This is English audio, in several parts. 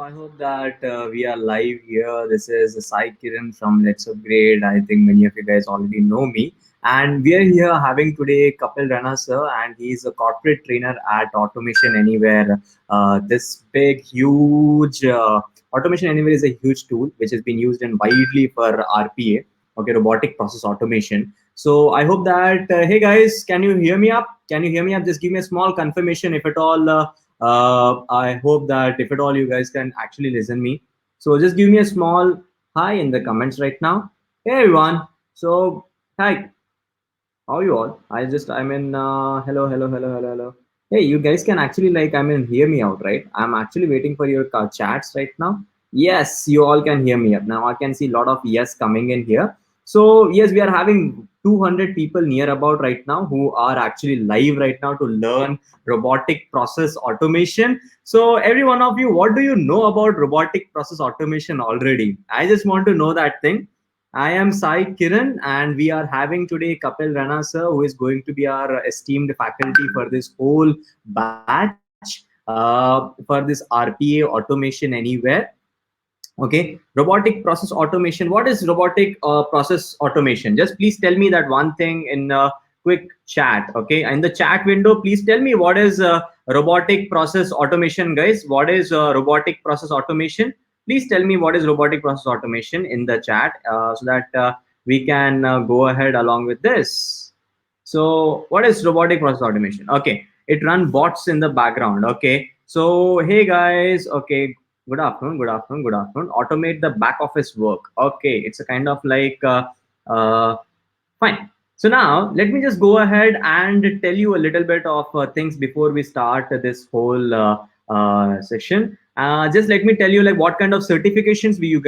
I hope that we are live here. This is Sai Kiran from LetsUpgrade. I think many of you guys already know me. And we are here having today Kapil Rana sir, and he's a corporate trainer at Automation Anywhere. This big, huge Automation Anywhere is a huge tool which has been used and widely for RPA, okay, robotic process automation. So I hope that, hey guys, can you hear me up? Can you hear me up? Just give me a small confirmation if at all. I hope that if at all you guys can actually listen me. So just give me a small hi in the comments right now. Hey everyone. So hi, how are you all? I'm in hello. Hey, you guys can actually hear me out, right? I'm actually waiting for your chats right now. Yes, you all can hear me up. Now I can see a lot of yes coming in here. So yes, we are having 200 people near about right now who are actually live right now to learn robotic process automation. So every one of you, what do you know about robotic process automation already? I just want to know that thing. I am Sai Kiran, and we are having today Kapil Rana sir, who is going to be our esteemed faculty for this whole batch for this RPA automation anywhere. Okay, robotic process automation. What is robotic process automation? Just please tell me that one thing in a quick chat. Okay, in the chat window, please tell me what is robotic process automation, guys. What is robotic process automation? Please tell me what is robotic process automation in the chat so that we can go ahead along with this. So what is robotic process automation? Okay, it run bots in the background. Okay, so hey guys, okay, good afternoon. Automate the back office work. Okay, it's a kind of like fine. So now let me just go ahead and tell you a little bit of things before we start this whole session. Just let me tell you like what kind of certifications you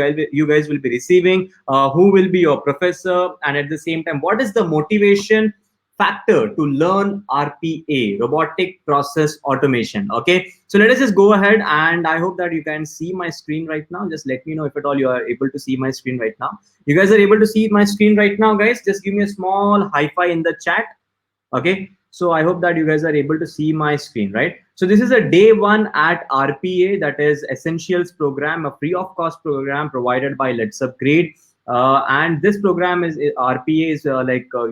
guys will be receiving, who will be your professor, and at the same time, what is the motivation factor to learn RPA, robotic process automation. Okay, so let us just go ahead, and I hope that you can see my screen right now. Just let me know if at all you are able to see my screen right now. You guys are able to see my screen right now, guys? Just give me a small hi-fi in the chat. Okay, so I hope that you guys are able to see my screen, right? So this is a day one at RPA, that is Essentials program, a free of cost program provided by LetsUpgrade. And this program is RPA is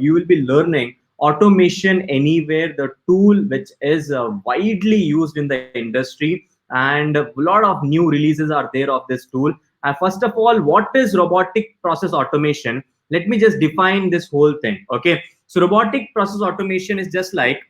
you will be learning automation anywhere, the tool which is widely used in the industry, and a lot of new releases are there of this tool. First of all, what is robotic process automation? Let me just define this whole thing. Okay, so robotic process automation is just like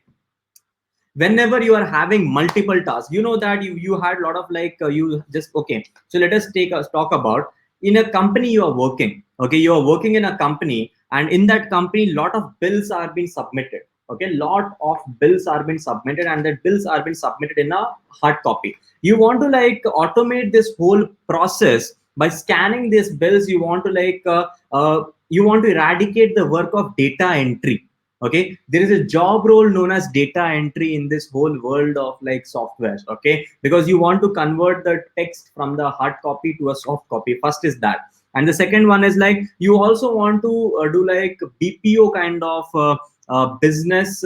whenever you are having multiple tasks, you know that you had a lot of you just okay. So let us talk about in a company you are working. Okay, you are working in a company, and in that company, lot of bills are being submitted. Okay, lot of bills are being submitted, and the bills are being submitted in a hard copy. You want to automate this whole process by scanning these bills. You want to you want to eradicate the work of data entry. Okay, there is a job role known as data entry in this whole world of softwares. Okay, because you want to convert the text from the hard copy to a soft copy. First is that, and the second one is you also want to do BPO kind of business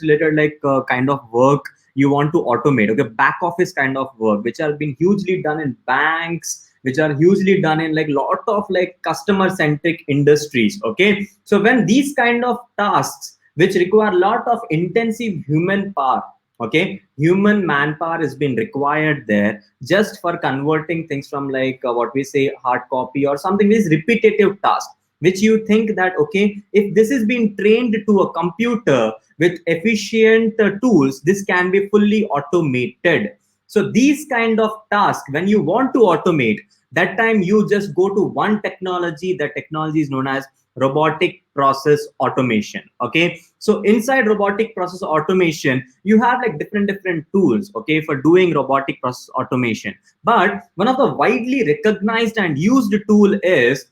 related kind of work. You want to automate, okay, back office kind of work which are being hugely done in banks, which are hugely done in lot of customer centric industries. Okay, so when these kind of tasks which require a lot of intensive human power, okay, human manpower has been required there just for converting things from what we say hard copy or something is repetitive task, which you think that okay, if this is being trained to a computer with efficient tools, this can be fully automated. So these kind of tasks, when you want to automate, that time you just go to one technology. The technology is known as robotic process automation. Okay, so inside robotic process automation, you have different tools, okay, for doing robotic process automation. But one of the widely recognized and used tool is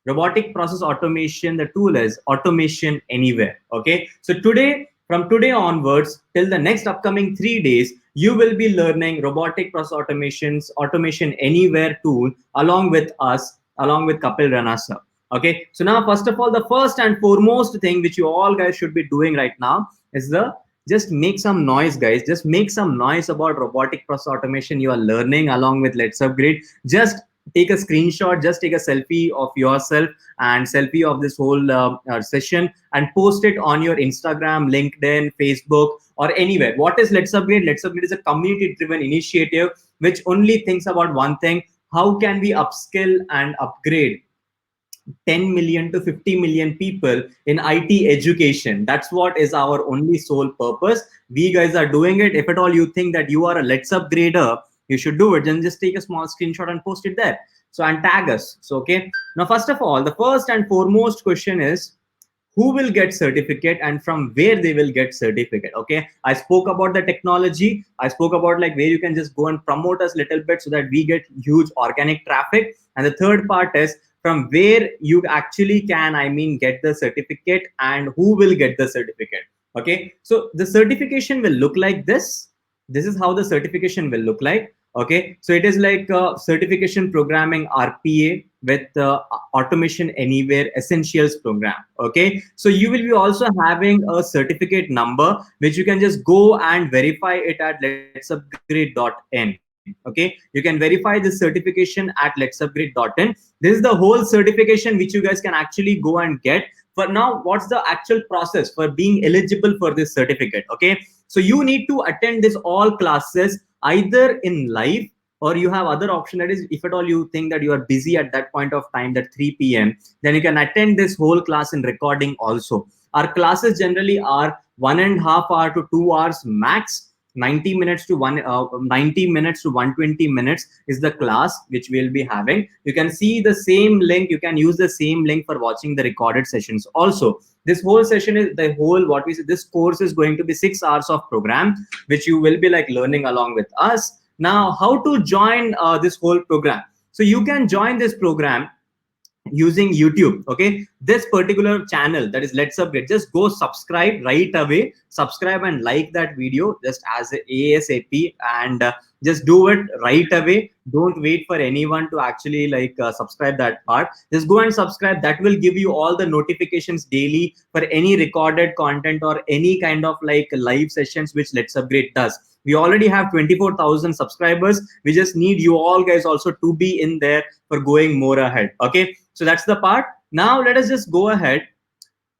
robotic process automation. The tool is Automation Anywhere. Okay, so from today onwards till the next upcoming 3 days, you will be learning robotic process Automation Anywhere tool along with us, along with Kapil Rana sir. Okay, so now first of all, the first and foremost thing which you all guys should be doing right now is the just make some noise, guys. Just make some noise about robotic process automation you are learning along with Let's Upgrade. Just take a screenshot, just take a selfie of yourself and selfie of this whole session and post it on your Instagram, LinkedIn, Facebook, or anywhere. What is Let's Upgrade? Let's Upgrade is a community driven initiative which only thinks about one thing: how can we upskill and upgrade 10 million to 50 million people in IT education? That's what is our only sole purpose. We guys are doing it. If at all you think that you are a Let's Upgrader, you should do it. Then just take a small screenshot and post it there. So, and tag us. So, okay. Now, first of all, the first and foremost question is, who will get certificate and from where they will get certificate? Okay, I spoke about the technology. I spoke about like where you can just go and promote us little bit so that we get huge organic traffic. And the third part is from where you actually can, I mean, get the certificate and who will get the certificate. Okay, so the certification will look like this. This is how the certification will look like. Okay, so it is like certification programming RPA with automation anywhere essentials program. Okay, so you will be also having a certificate number which you can just go and verify it at letsupgrade.in. Okay, you can verify this certification at letsupgrade.in. This is the whole certification which you guys can actually go and get. For now, what's the actual process for being eligible for this certificate? Okay, so you need to attend this all classes either in live, or you have other option, that is if at all you think that you are busy at that point of time, that 3 p.m, then you can attend this whole class in recording also. Our classes generally are 1.5 hours to 2 hours max. 90 minutes to 90 minutes to 120 minutes is the class which we'll be having. You can see the same link, you can use the same link for watching the recorded sessions also. This whole session is the whole, what we say, this course is going to be 6 hours of program which you will be like learning along with us. Now, how to join this whole program? So you can join this program using YouTube. Okay, this particular channel, that is Let's Upgrade, just go subscribe right away. Subscribe and like that video just as a ASAP, and just do it right away. Don't wait for anyone to actually like subscribe that part. Just go and subscribe. That will give you all the notifications daily for any recorded content or any kind of like live sessions which Let's Upgrade does. We already have 24,000 subscribers. We just need you all guys also to be in there for going more ahead. Okay, so that's the part. Now let us just go ahead.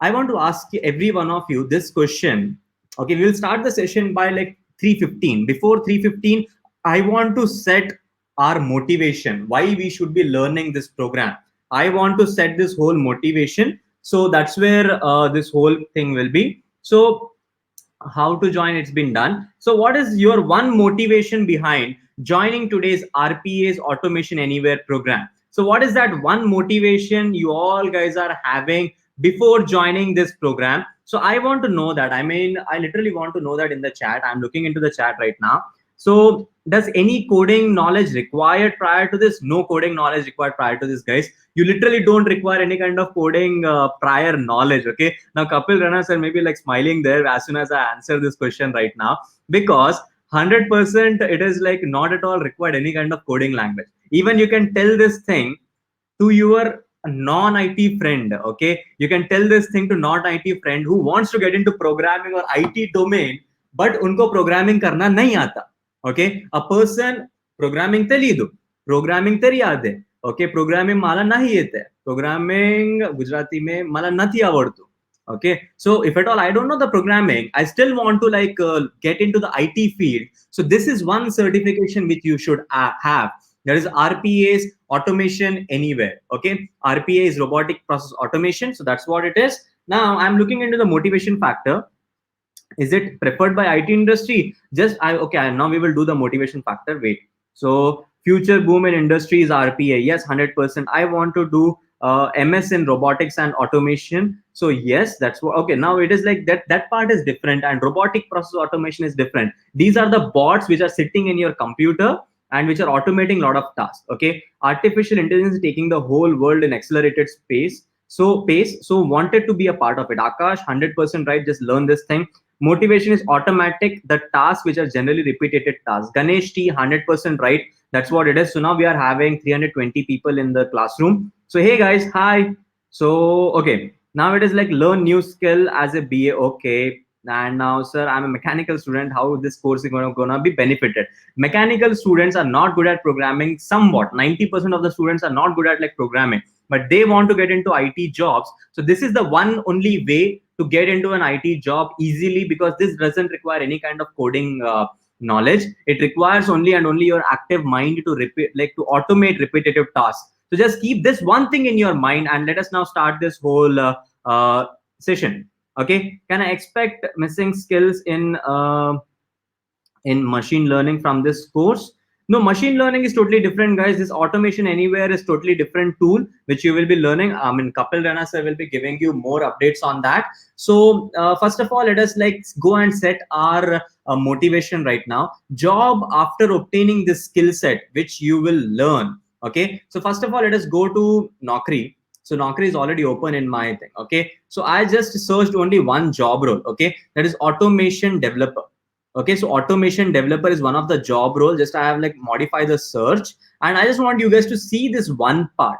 I want to ask every one of you this question. Okay, we'll start the session by like 3:15. Before 3:15, I want to set our motivation, why we should be learning this program. I want to set this whole motivation. So that's where this whole thing will be. So how to join, it's been done. So what is your one motivation behind joining today's RPA's Automation Anywhere program? So what is that one motivation you all guys are having before joining this program? So I want to know that. I mean, I literally want to know that in the chat. I'm looking into the chat right now. So does any coding knowledge required prior to this? No coding knowledge required prior to this, guys. You literally don't require any kind of coding prior knowledge. Okay, now Kapil Rana sir maybe like smiling there as soon as I answer this question right now, because 100% it is like not at all required any kind of coding language. Even you can tell this thing to your non-IT friend. Okay, you can tell this thing to non-IT friend who wants to get into programming or IT domain, but unko programming karna nahi aata. Okay, a person programming telidu, programming teriyade. Okay, programming mala nahi yete, programming Gujarati mein mala nathi avadtu. Okay, so if at all I don't know the programming, I still want to like get into the IT field. So this is one certification which you should have. There is RPA's Automation Anywhere. Okay, RPA is Robotic Process Automation. So that's what it is. Now I'm looking into the motivation factor. Is it preferred by IT industry? Just okay, now we will do the motivation factor. Wait, so future boom in industries, RPA, yes, 100%. I want to do MS in robotics and automation. So yes, that's what. Okay, now it is like that part is different, and robotic process automation is different. These are the bots which are sitting in your computer and which are automating a lot of tasks. Okay, artificial intelligence is taking the whole world in accelerated space. So wanted to be a part of it. Akash, 100% right. Just learn this thing. Motivation is automatic, the tasks which are generally repeated tasks. Ganesh T, 100% right. That's what it is. So now we are having 320 people in the classroom. So hey guys, hi. So okay, now it is like learn new skill as a BA. Okay, And now, sir, I'm a mechanical student. How this course is gonna be benefited? Mechanical students are not good at programming. Somewhat, 90% of the students are not good at like programming, but they want to get into IT jobs. So this is the one only way to get into an IT job easily, because this doesn't require any kind of coding knowledge. It requires only and only your active mind to repeat, like to automate repetitive tasks. So just keep this one thing in your mind, and let us now start this whole session. Okay, can I expect missing skills in machine learning from this course? No, machine learning is totally different, guys. This automation anywhere is totally different tool which you will be learning. I mean, Kapil Rana sir will be giving you more updates on that. So first of all, let us like go and set our motivation right now. Job after obtaining this skill set which you will learn. Okay, so first of all, let us go to Naukri. So Naukri is already open in my thing. Okay, so I just searched only one job role. Okay, that is automation developer. Okay, so automation developer is one of the job role. Just I have like modified the search, and I just want you guys to see this one part.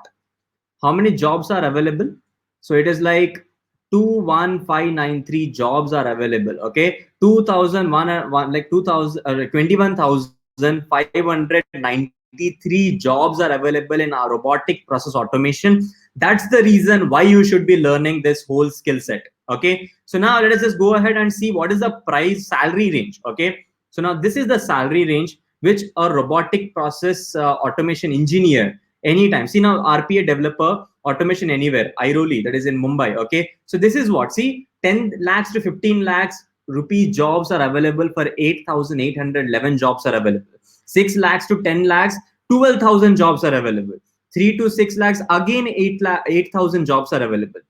How many jobs are available? So it is like 21593 jobs are available. Okay, 2001 like 2000 21,593 jobs are available in our robotic process automation. That's the reason why you should be learning this whole skill set. Okay, so now let us just go ahead and see what is the price salary range. Okay, so now this is the salary range which a robotic process automation engineer anytime. See now, RPA developer automation anywhere, Airoli, that is in Mumbai. Okay, so this is what, see, 10 lakhs to 15 lakhs rupee jobs are available for 8,811 jobs are available. 6 lakhs to 10 lakhs, 12,000 jobs are available. 3 to 6 lakhs, again 8,000 jobs are available.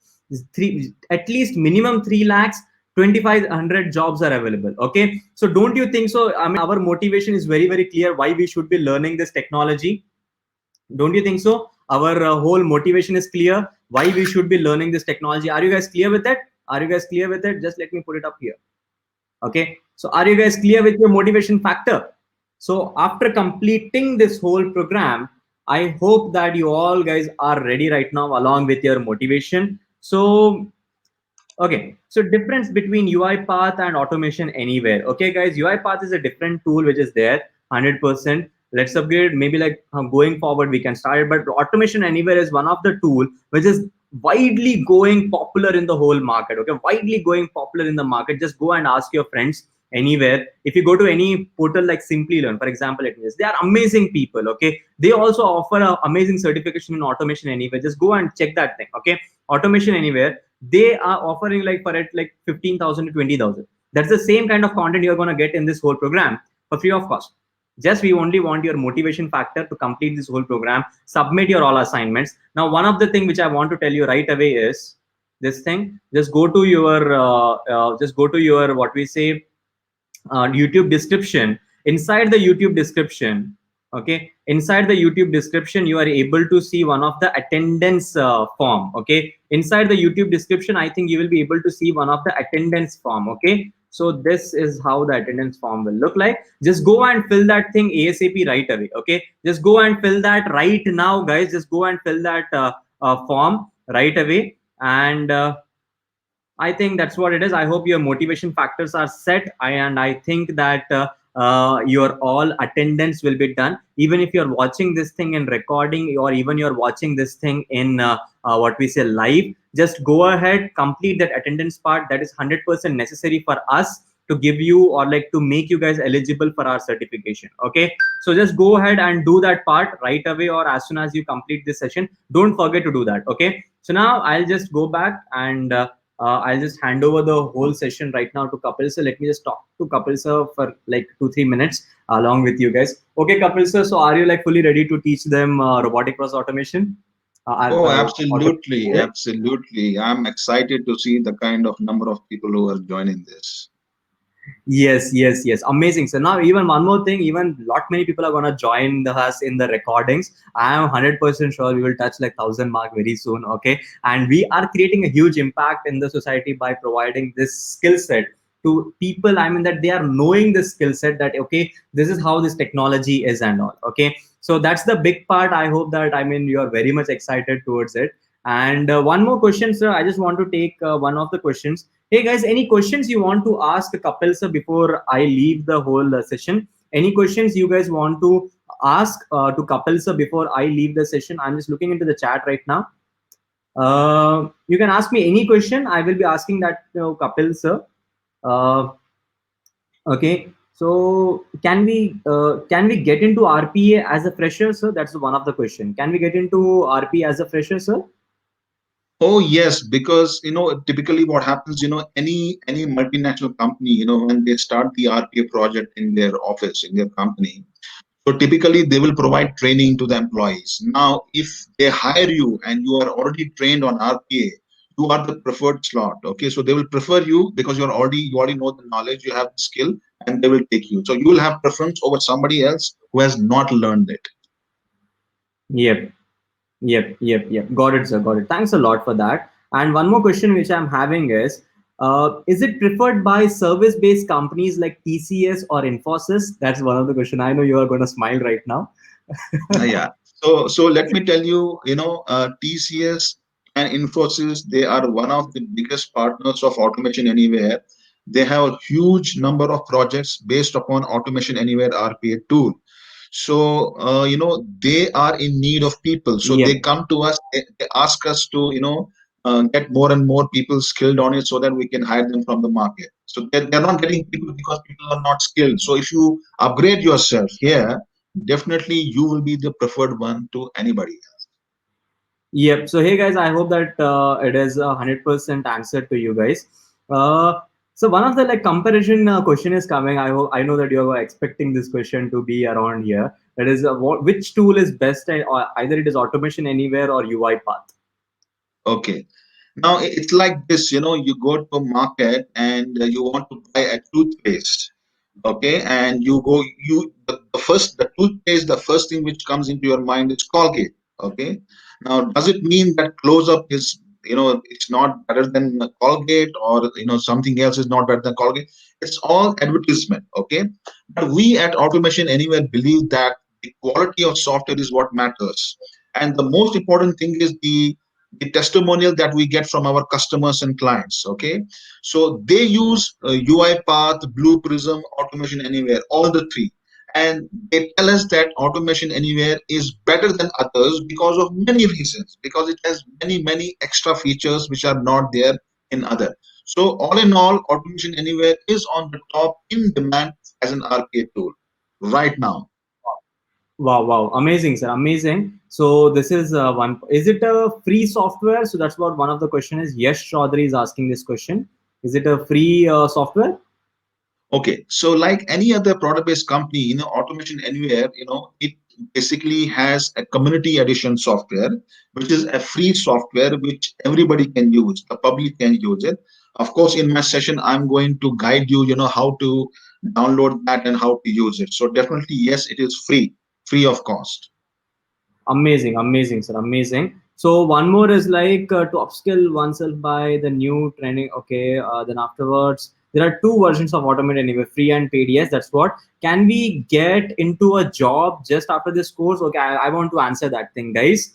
At least minimum 3 lakhs, 2,500 jobs are available. Okay, so don't you think so? I mean, our motivation is very, very clear why we should be learning this technology. Don't you think so? Our whole motivation is clear why we should be learning this technology. Are you guys clear with it? Are you guys clear with it? Just let me put it up here. Okay, so are you guys clear with your motivation factor? So after completing this whole program, I hope that you all guys are ready right now along with your motivation. So okay, so difference between UiPath and automation anywhere. Okay, guys, UiPath is a different tool which is there, 100%. LetsUpgrade, maybe like going forward we can start it, but automation anywhere is one of the tool which is widely going popular in the whole market. Okay, widely going popular in the market. Just go and ask your friends anywhere. If you go to any portal like Simply Learn, for example, they are amazing people. Okay, they also offer an amazing certification in automation anywhere. Just go and check that thing. Okay, automation anywhere, they are offering like for it like 15,000 to 20,000. That's the same kind of content you're going to get in this whole program for free of cost. Just we only want your motivation factor to complete this whole program, submit your all assignments. Now, one of the thing which I want to tell you right away is this thing. Just go to your what we say YouTube description. Inside the YouTube description, okay, inside the YouTube description, you are able to see one of the attendance form. Okay, inside the YouTube description, I think you will be able to see one of the attendance form. Okay, so this is how the attendance form will look like. Just go and fill that thing ASAP right away. Okay, just go and fill that right now, guys. Just go and fill that form right away. And I think that's what it is. I hope your motivation factors are set, and I think that your all attendance will be done. Even if you're watching this thing in recording, or even you're watching this thing in what we say live, just go ahead, complete that attendance part. That is 100% necessary for us to give you, or like to make you guys eligible for our certification. Okay, so just go ahead and do that part right away, or as soon as you complete this session. Don't forget to do that. Okay, so now I'll just go back and I'll just hand over the whole session right now to Kapil sir. Let me just talk to Kapil sir for like 2-3 minutes along with you guys. Okay, Kapil sir, so are you like fully ready to teach them robotic process automation? Oh, absolutely, absolutely. I'm excited to see the kind of number of people who are joining this. Yes, yes, yes. Amazing. So now even one more thing, even lot many people are gonna join us in the recordings. I am 100% sure we will touch like 1,000 mark very soon. Okay, and we are creating a huge impact in the society by providing this skill set to people. I mean that they are knowing this skill set, that okay, this is how this technology is and all. Okay, so that's the big part. I hope that you are very much excited towards it. And one more question, sir. I just want to take one of the questions. Hey guys, any questions you want to ask Kapil sir before I leave the whole session? Any questions you guys want to ask to Kapil sir before I leave the session? I'm just looking into the chat right now. You can ask me any question. I will be asking that to Kapil sir. Uh, okay. So can we get into RPA as a fresher, sir? That's one of the question. Can we get into RPA as a fresher, sir? Oh yes, because typically what happens, any multinational company, when they start the RPA project in their office, in their company, so typically they will provide training to the employees. Now, if they hire you and you are already trained on RPA, you are the preferred slot. Okay, so they will prefer you because you already know the knowledge, you have the skill, and they will take you. So you will have preference over somebody else who has not learned it. Yep. Yep. Got it, sir. Got it. Thanks a lot for that. And one more question which I'm having is it preferred by service-based companies like TCS or Infosys? That's one of the question. I know you are going to smile right now. Yeah. So let me tell you, TCS and Infosys, they are one of the biggest partners of Automation Anywhere. They have a huge number of projects based upon Automation Anywhere RPA tool. So they are in need of people. So they Yep. come to us, they ask us to get more and more people skilled on it so that we can hire them from the market. So they're not getting people because people are not skilled. So if you upgrade yourself here, definitely you will be the preferred one to anybody. Yep. So hey guys, I hope that it is 100% answer to you guys. Uh, so one of the like comparison question is coming. I know that you are expecting this question to be around here. That is, which tool is best? Or either it is Automation Anywhere or UiPath. Okay. Now it's like this, you go to a market and you want to buy a toothpaste. Okay, and the toothpaste, the first thing which comes into your mind is Colgate. Okay, now does it mean that close up is, it's not better than Colgate, or something else is not better than Colgate? It's all advertisement. Okay, but we at Automation Anywhere believe that the quality of software is what matters, and the most important thing is the testimonial that we get from our customers and clients. Okay, so they use UiPath, Blue Prism, Automation Anywhere, all the three. And they tell us that Automation Anywhere is better than others because of many reasons, because it has many extra features which are not there in other. So all in all, Automation Anywhere is on the top in demand as an RPA tool right now. Wow, amazing, sir, amazing. So this is one. Is it a free software? So that's what one of the question is. Yes, Chaudhary is asking this question. Is it a free software? Okay, so like any other product-based company, Automation Anywhere, it basically has a community edition software, which is a free software which everybody can use. The public can use it. Of course, in my session, I'm going to guide you, how to download that and how to use it. So definitely, yes, it is free of cost. Amazing, sir, amazing. So one more is like to upskill oneself by the new training. Okay, then afterwards there are two versions of Automate Anyway, free and paid. Yes, that's what. Can we get into a job just after this course? Okay, I want to answer that thing, guys.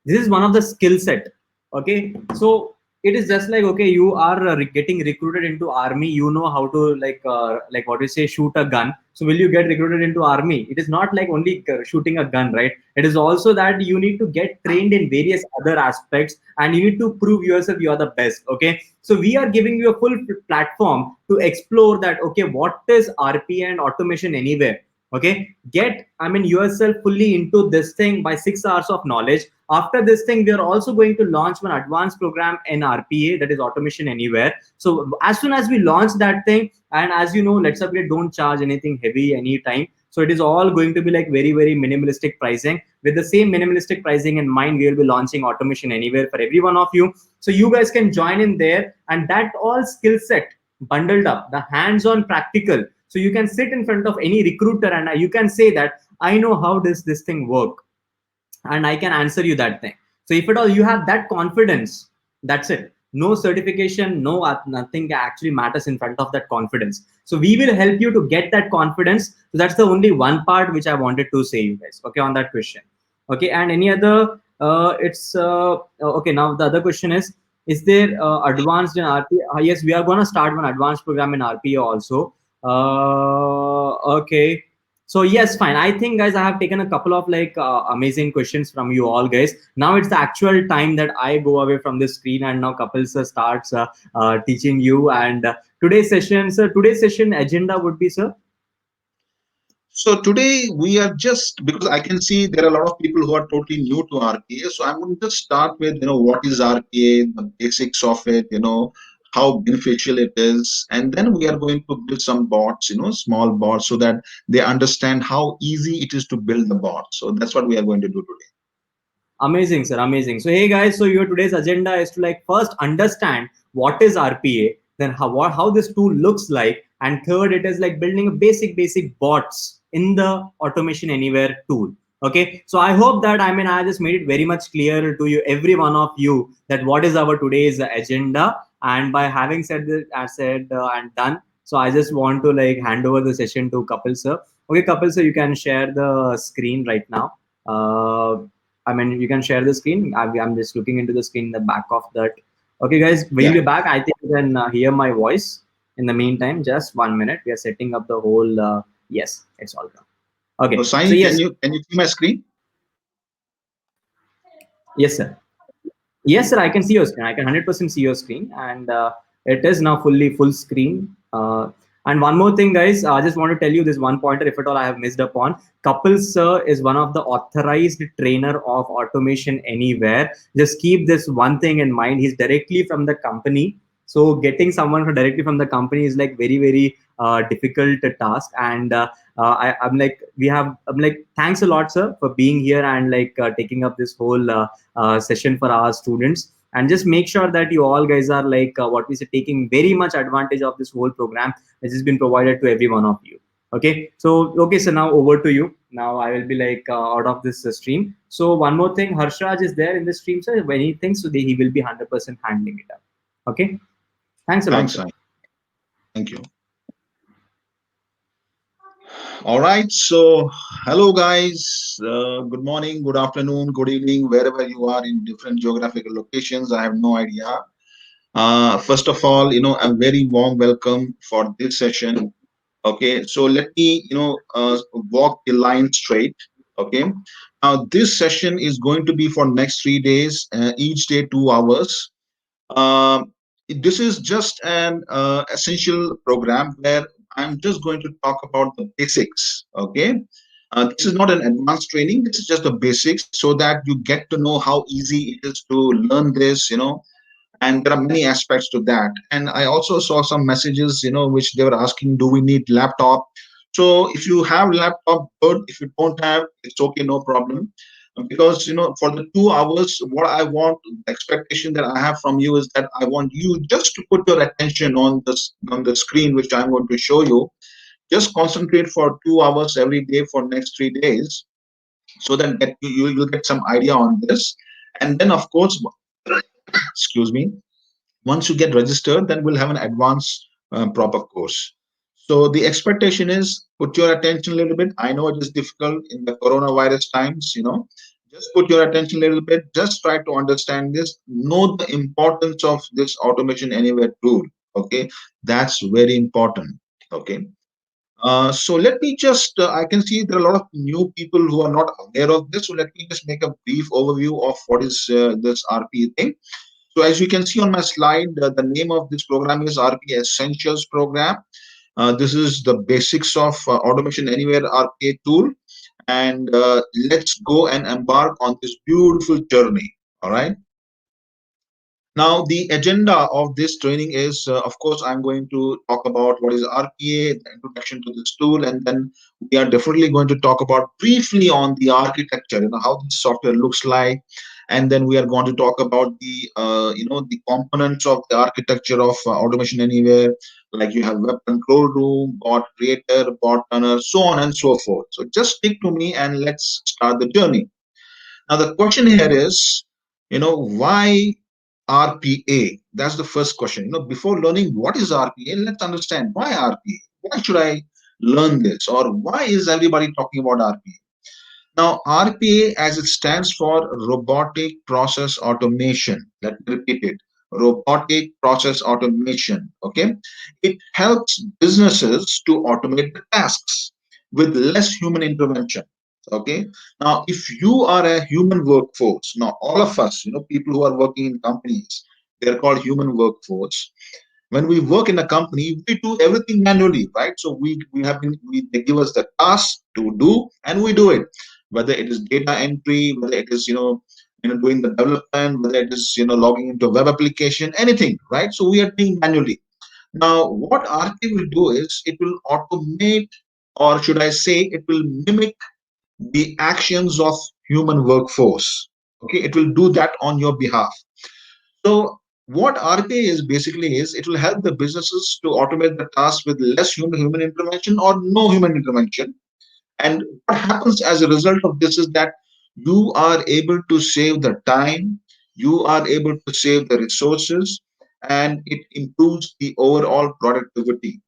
This is one of the skill set. Okay, so it is just like, okay, you are getting recruited into army, you know how to like what you say, shoot a gun. So will you get recruited into army? It is not like only shooting a gun, right? It is also that you need to get trained in various other aspects, and you need to prove yourself you are the best. Okay, so we are giving you a full platform to explore that. Okay, what is RPA and Automation Anywhere? Okay, get yourself fully into this thing by 6 hours of knowledge. After this thing, we are also going to launch one advanced program in RPA, that is Automation Anywhere. So as soon as we launch that thing, and as you know, Let's Upgrade don't charge anything heavy anytime. So it is all going to be like very minimalistic pricing. With the same minimalistic pricing in mind, we will be launching Automation Anywhere for every one of you. So you guys can join in there, and that all skill set bundled up, the hands-on practical. So you can sit in front of any recruiter and you can say that I know how does this thing work, and I can answer you that thing. So if at all you have that confidence, that's it. No certification, no nothing actually matters in front of that confidence. So we will help you to get that confidence. So that's the only one part which I wanted to say, you guys. Okay, on that question. Okay, and any other? It's okay. Now the other question is, Is there advanced in RPA? Yes, we are going to start one advanced program in RPA also. Okay. So yes, fine. I think, guys, I have taken a couple of like amazing questions from you all, guys. Now it's the actual time that I go away from the screen, and now Kapil sir starts teaching you. And today's session, sir, today's session agenda would be, sir. So today we are just, because I can see there are a lot of people who are totally new to RPA. So I'm going to just start with, what is RPA, the basics of it, how beneficial it is. And then we are going to build some bots, small bots, so that they understand how easy it is to build the bot. So that's what we are going to do today. Amazing, sir. Amazing. So, hey guys, so your today's agenda is to like first understand what is RPA, then how this tool looks like, and third, it is like building a basic bots in the Automation Anywhere tool. Okay. So I hope that I just made it very much clear to you, every one of you, that what is our today's agenda. And by having said this, I said and done. So I just want to like hand over the session to Kapil sir. Okay, Kapil sir, you can share the screen right now. You can share the screen. I'm just looking into the screen in the back of that. Okay, guys, we'll Yeah. be back. I think you can hear my voice. In the meantime, just 1 minute. We are setting up the whole. Yes, it's all done. So Okay, so Sai, yes, can you see my screen? yes, sir. Yes, sir, I can see your screen. I can 100% see your screen, and it is now fully full screen. And one more thing, guys, I just want to tell you this one pointer, if at all I have missed upon. Kapil sir is one of the authorized trainer of Automation Anywhere. Just keep this one thing in mind. He's directly from the company, so getting someone directly from the company is like very difficult task. And I'm like, I'm like, thanks a lot, sir, for being here and like taking up this whole. Session for our students, and just make sure that you all guys are like what we say, taking very much advantage of this whole program which has been provided to every one of you. Okay, so okay, so now over to you. Now I will be like out of this stream. So one more thing, Harshraj is there in the stream, sir. When he thinks so, he will be 100% handling it up. Okay, thanks a lot, Thanks, sir. Sai. Thank you. All right. So, hello, guys. Good morning, good afternoon, good evening, wherever you are in different geographical locations. I have no idea. First of all, a very warm welcome for this session. Okay. So, let me, walk the line straight. Okay. Now, this session is going to be for next 3 days, each day 2 hours. Um, this is just an essential program where I'm just going to talk about the basics. Okay. This is not an advanced training. This is just the basics so that you get to know how easy it is to learn this, and there are many aspects to that. And I also saw some messages, which they were asking, do we need laptop? So if you have laptop, good. If you don't have, it's okay, no problem. Because for the 2 hours, what I want, the expectation that I have from you is that I want you just to put your attention on the screen, which I'm going to show you. Just concentrate for 2 hours every day for next 3 days, so that you will get some idea on this. And then, of course, excuse me, once you get registered, then we'll have an advanced proper course. So the expectation is, put your attention a little bit. I know it is difficult in the coronavirus times, just put your attention a little bit. Just try to understand this. Know the importance of this Automation Anywhere tool. Okay, that's very important. Okay. So let me just, I can see there are a lot of new people who are not aware of this. So let me just make a brief overview of what is this RP thing. So as you can see on my slide, the name of this program is RPA Essentials Program. This is the basics of Automation Anywhere RPA tool. And let's go and embark on this beautiful journey. All right. Now, the agenda of this training is, of course, I'm going to talk about what is RPA, the introduction to this tool, and then we are definitely going to talk about briefly on the architecture, how the software looks like, and then we are going to talk about the components of the architecture of Automation Anywhere, like you have web control room, bot creator, bot runner, so on and so forth. So just stick to me and let's start the journey. Now, the question here is, why RPA? That's the first question. Before learning what is RPA, let's understand why RPA. Why should I learn this? Or why is everybody talking about RPA? Now, RPA, as it stands for Robotic Process Automation. Let me repeat it. robotic process automation. Okay, it helps businesses to automate the tasks with less human intervention. Okay, now if you are a human workforce, now all of us, people who are working in companies, they're called human workforce. When we work in a company, we do everything manually, right? So they give us the task to do, and we do it. Whether it is data entry, whether it is doing the development, whether it is logging into a web application, anything, right? So we are doing manually. Now, what RPA will do is it will automate, or should I say, it will mimic the actions of human workforce. Okay, it will do that on your behalf. So what RPA is basically is it will help the businesses to automate the tasks with less human intervention or no human intervention. And what happens as a result of this is that you are able to save the time, you are able to save the resources, and it improves the overall productivity.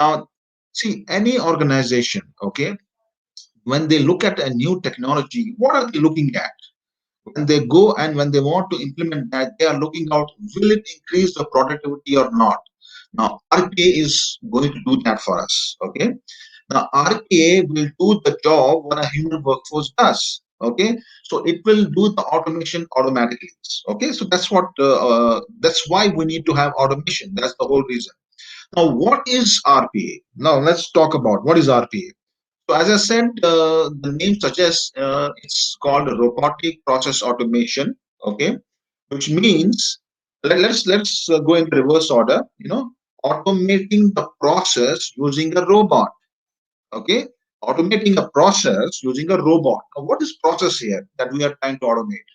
Now, see, any organization, okay, when they look at a new technology, what are they looking at? When they go and when they want to implement that, they are looking out, will it increase the productivity or not? Now, RPA is going to do that for us. Okay. Now, RPA will do the job what a human workforce does. Okay. So it will do the automation automatically. Okay. So that's why we need to have automation. That's the whole reason. Now, what is RPA? Now, let's talk about what is RPA. So as I said, the name suggests it's called robotic process automation. Okay, which means let's go in reverse order. Automating the process using a robot. Okay, automating a process using a robot. Now, what is process here that we are trying to automate?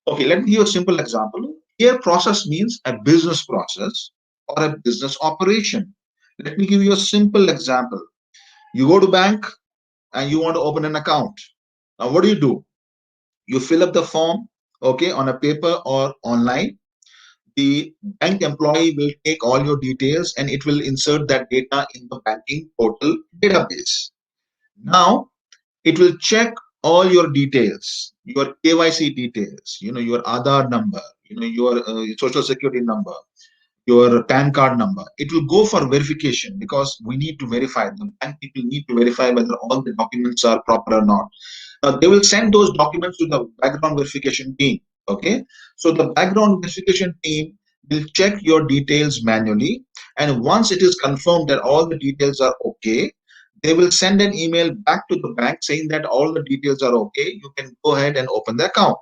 Okay, let me give you a simple example. Here, process means a business process or a business operation. Let me give you a simple example. You go to bank and you want to open an account. Now, what do? You fill up the form, okay, on a paper or online. The bank employee will take all your details and it will insert that data in the banking portal database. Now, it will check all your details, your KYC details, your Aadhaar number, your social security number, your PAN card number. It will go for verification because we need to verify them. And people need to verify whether all the documents are proper or not. They will send those documents to the background verification team. Okay, so the background verification team will check your details manually, and once it is confirmed that all the details are okay, they will send an email back to the bank saying that all the details are okay. You can go ahead and open the account.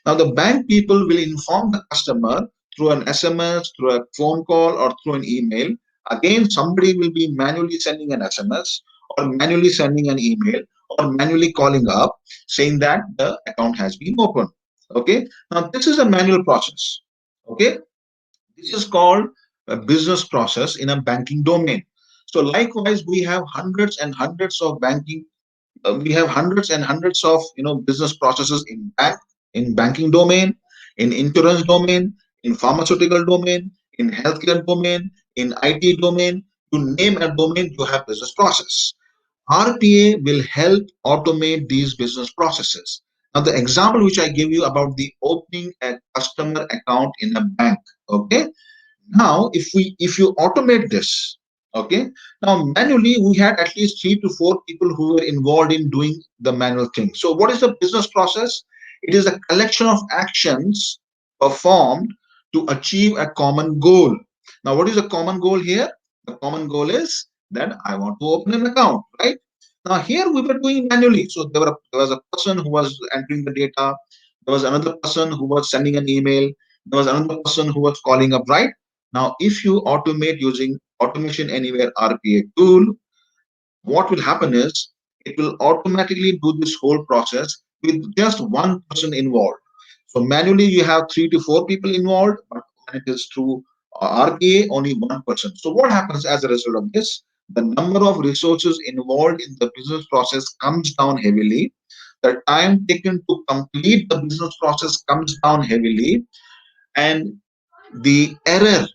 Now, the bank people will inform the customer through an SMS, through a phone call, or through an email. Again, somebody will be manually sending an SMS or manually sending an email or manually calling up saying that the account has been opened. Okay. Now, this is a manual process. Okay. This is called a business process in a banking domain. So, likewise, we have hundreds and hundreds of business processes in banking domain, in insurance domain, in pharmaceutical domain, in healthcare domain, in IT domain. You name a domain, you have business process. RPA will help automate these business processes. Now, the example which I gave you about the opening a customer account in a bank, okay, now, if you automate this, okay, now manually we had at least 3 to 4 people who were involved in doing the manual thing. So, what is the business process? It is a collection of actions performed to achieve a common goal. Now, what is the common goal here? The common goal is that I want to open an account, right? Now, here we were doing manually. So, there was a person who was entering the data. There was another person who was sending an email. There was another person who was calling up, right? Now, if you automate using Automation Anywhere RPA tool, what will happen is it will automatically do this whole process with just one person involved. So manually you have 3 to 4 people involved, but when it is through RPA, only one person. So what happens as a result of this? The number of resources involved in the business process comes down heavily. The time taken to complete the business process comes down heavily, and the error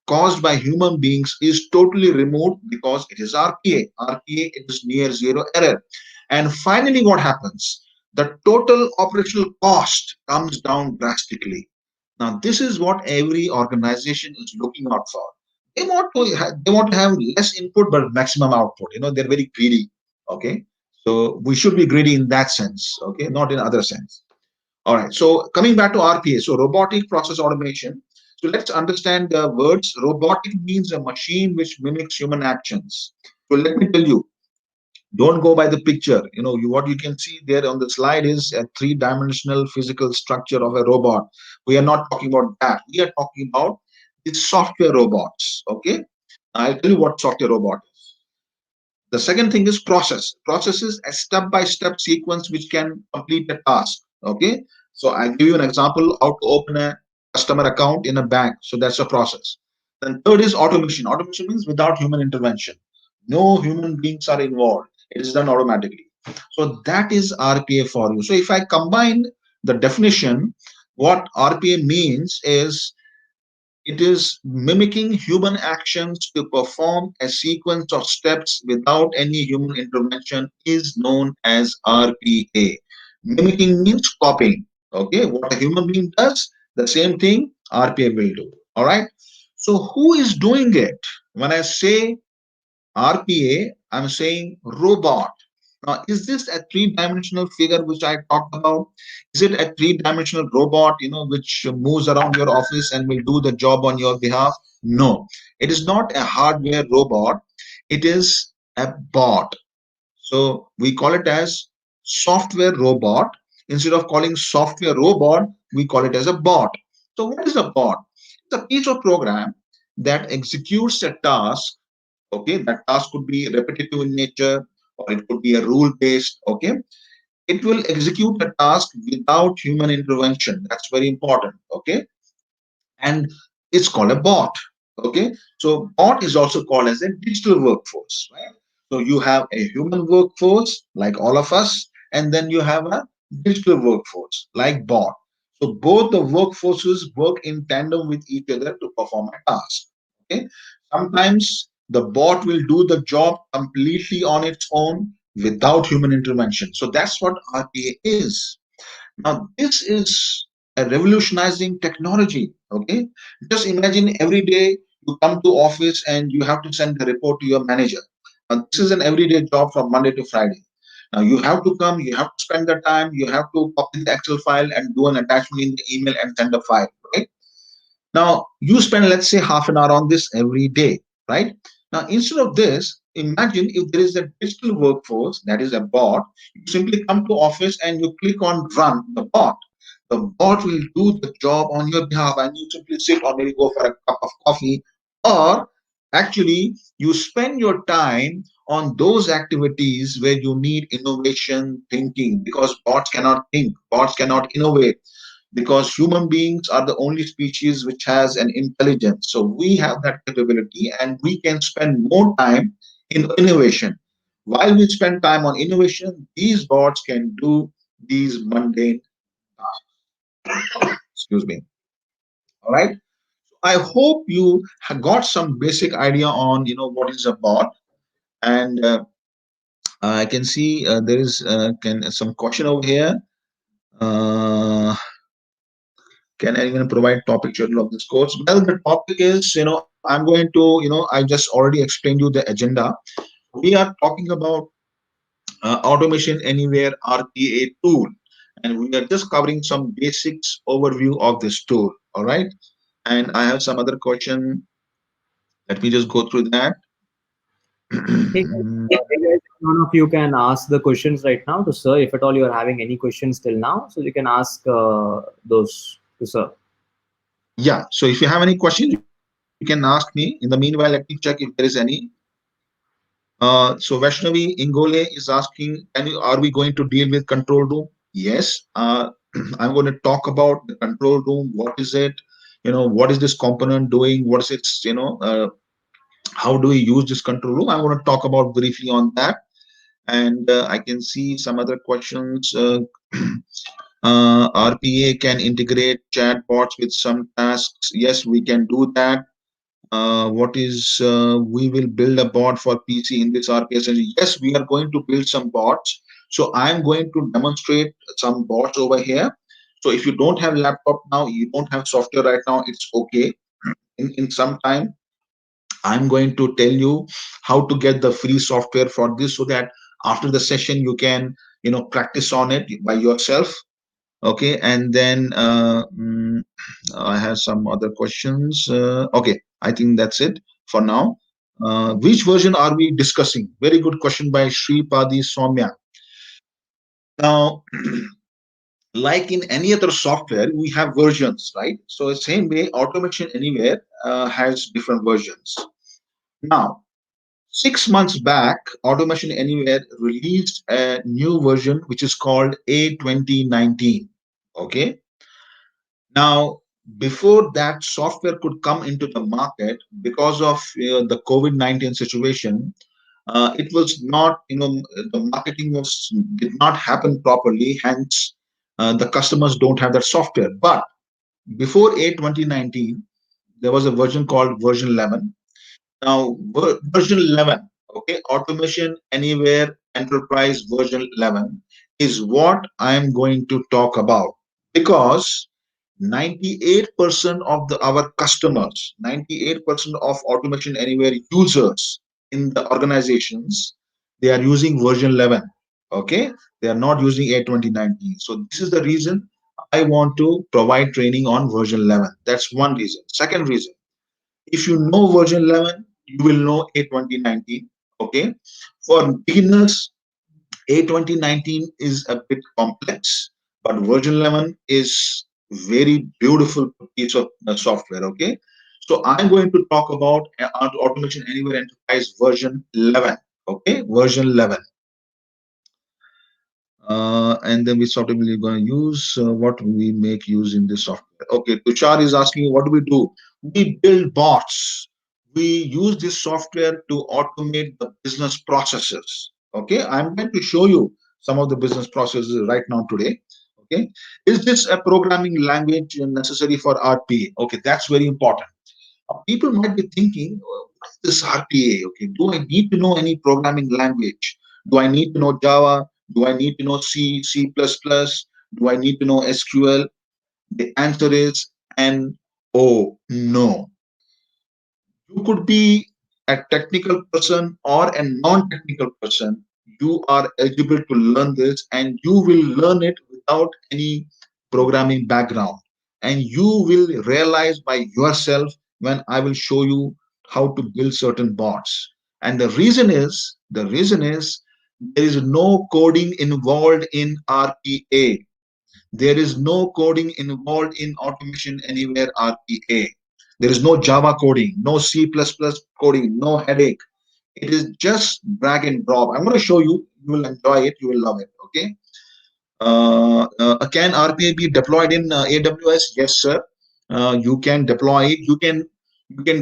caused by human beings is totally removed because it is RPA. RPA is near zero error. And finally, what happens? The total operational cost comes down drastically. Now, this is what every organization is looking out for. They want to have less input but maximum output. They're very greedy. Okay, so we should be greedy in that sense. Okay, not in other sense. All right. So coming back to RPA, so robotic process automation. So let's understand the words. Robotic means a machine which mimics human actions. So let me tell you, don't go by the picture. What you can see there on the slide is a three-dimensional physical structure of a robot. We are not talking about that. We are talking about the software robots. Okay, I'll tell you what software robot is. The second thing is process. Process is a step-by-step sequence which can complete a task. Okay, so I'll give you an example how to open a customer account in a bank. So that's a process. Then third is automation. Automation means without human intervention. No human beings are involved. It is done automatically. So that is RPA for you. So if I combine the definition, what RPA means is it is mimicking human actions to perform a sequence of steps without any human intervention is known as RPA. Mimicking means copying. Okay, what a human being does, the same thing RPA will do. All right. So who is doing it? When I say RPA, I'm saying robot. Now, is this a three-dimensional figure which I talked about? Is it a three-dimensional robot, which moves around your office and will do the job on your behalf? No, it is not a hardware robot. It is a bot. So we call it as software robot. Instead of calling software robot, we call it as a bot. So what is a bot? It's a piece of program that executes a task. Okay, that task could be repetitive in nature or it could be a rule based. Okay, it will execute a task without human intervention. That's very important. Okay, and it's called a bot. Okay, so bot is also called as a digital workforce, right? So you have a human workforce like all of us, and then you have a digital workforce like bot. So both the workforces work in tandem with each other to perform a task. Okay, sometimes the bot will do the job completely on its own without human intervention. So that's what RPA is. Now, this is a revolutionizing technology. Okay, just imagine every day you come to office and you have to send a report to your manager. Now, this is an everyday job from Monday to Friday. Now, you have to come, you have to spend the time, you have to copy the Excel file and do an attachment in the email and send a file. Right now, you spend, let's say, half an hour on this every day. Right now, instead of this, imagine if there is a digital workforce that is a bot. You simply come to office and you click on run the bot. The bot will do the job on your behalf and you simply sit or maybe go for a cup of coffee, or actually you spend your time on those activities where you need innovation thinking, because bots cannot think, bots cannot innovate, because human beings are the only species which has an intelligence. So we have that capability and we can spend more time in innovation. While we spend time on innovation, these bots can do these mundane tasks. Excuse me. All right. I hope you have got some basic idea on what is a bot, and I can see there is some question over here. Uh, can anyone provide topic schedule of this course? Well, the topic is, I'm going to, I just already explained you the agenda. We are talking about automation anywhere RPA tool, and we are just covering some basics overview of this tool. All right, and I have some other question. Let me just go through that. Hey guys, one of you can ask the questions right now to sir. If at all you are having any questions till now, so you can ask those to sir. Yeah, so if you have any questions, you can ask me. In the meanwhile, let me check if there is any. So Vaishnavi Ingole is asking, are we going to deal with control room? Yes, I'm going to talk about the control room. What is it? What is this component doing? What is its, how do we use this control room? I want to talk about briefly on that. And I can see some other questions. RPA can integrate chatbots with some tasks. Yes, we can do that. What is we will build a bot for PC in this RPA session. Yes, we are going to build some bots. So I'm going to demonstrate some bots over here. So if you don't have laptop now, you don't have software right now, it's okay. In some time, I'm going to tell you how to get the free software for this, so that after the session you can, practice on it by yourself. Okay, and then I have some other questions. Okay, I think that's it for now. Which version are we discussing? Very good question by Shripadi Soumya. Now, like in any other software, we have versions, right? So the same way, Automation Anywhere has different versions. Now, 6 months back, Automation Anywhere released a new version which is called A 2019. Okay. Now, before that software could come into the market, because of the COVID-19 situation, it was not, the marketing was did not happen properly. Hence, the customers don't have that software. But before A 2019, there was a version called version 11. Now, version 11, okay, Automation Anywhere Enterprise version 11 is what I am going to talk about, because 98% of our customers, 98% of Automation Anywhere users in the organizations, they are using version 11. Okay, they are not using A 2019. So this is the reason I want to provide training on version 11. That's one reason. Second reason, if you know version 11, you will know A 2019. Okay, for beginners, A 2019 is a bit complex, but version 11 is very beautiful piece of software. Okay, so I'm going to talk about Automation Anywhere Enterprise version 11. Okay, version 11. And then we sort of really going to use what we make use in this software. Okay, Tushar is asking, what do we do? We build bots. We use this software to automate the business processes. Okay, I'm going to show you some of the business processes right now today. Okay, is this a programming language necessary for RPA? Okay, that's very important. People might be thinking, what's this RPA? Okay, do I need to know any programming language? Do I need to know Java? Do I need to know C, C++? Do I need to know SQL? The answer is no. You could be a technical person or a non-technical person. You are eligible to learn this, and you will learn it without any programming background. And you will realize by yourself when I will show you how to build certain bots. And the reason is there is no coding involved in RPA. There is no coding involved in Automation Anywhere RPA. There is no Java coding, no C++ coding, no headache. It is just drag and drop. I'm going to show you. You will enjoy it. You will love it. Okay. Can RPA be deployed in AWS? Yes, sir. You can deploy it. You can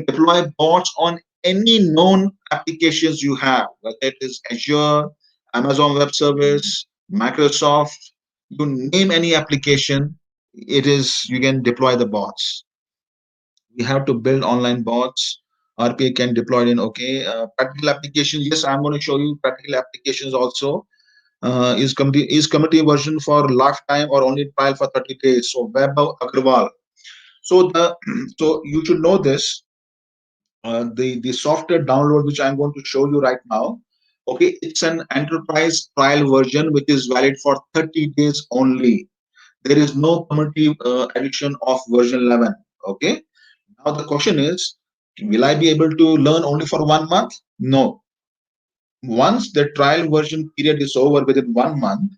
deploy bots on any known applications you have, whether it is Azure, Amazon Web Service, Microsoft. You name any application, it is you can deploy the bots. We have to build online bots. RPA can deploy it in practical applications. Yes, I'm going to show you practical applications also. Is committee version for lifetime or only trial for 30 days? So Vaibhav Agarwal. So the so you should know this. The software download which I'm going to show you right now. Okay, it's an enterprise trial version which is valid for 30 days only. There is no community edition of version 11. Okay, now the question is, will I be able to learn only for 1 month? No. Once the trial version period is over within 1 month,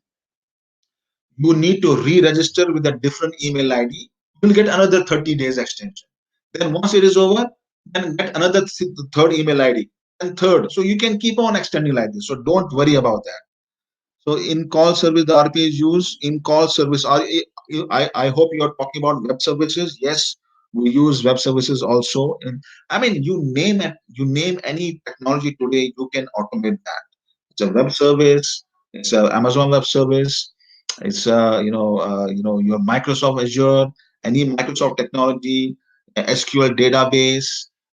you need to re-register with a different email ID. You will get another 30 days extension. Then once it is over, then get another third email ID and third. So you can keep on extending like this. So don't worry about that. So in call service, the RPA is used in call service. I hope you are talking about web services. Yes, we use web services also. I mean, you name it, you name any technology today, you can automate that. It's a web service. It's a Amazon Web Service. It's your Microsoft Azure, any Microsoft technology, SQL database,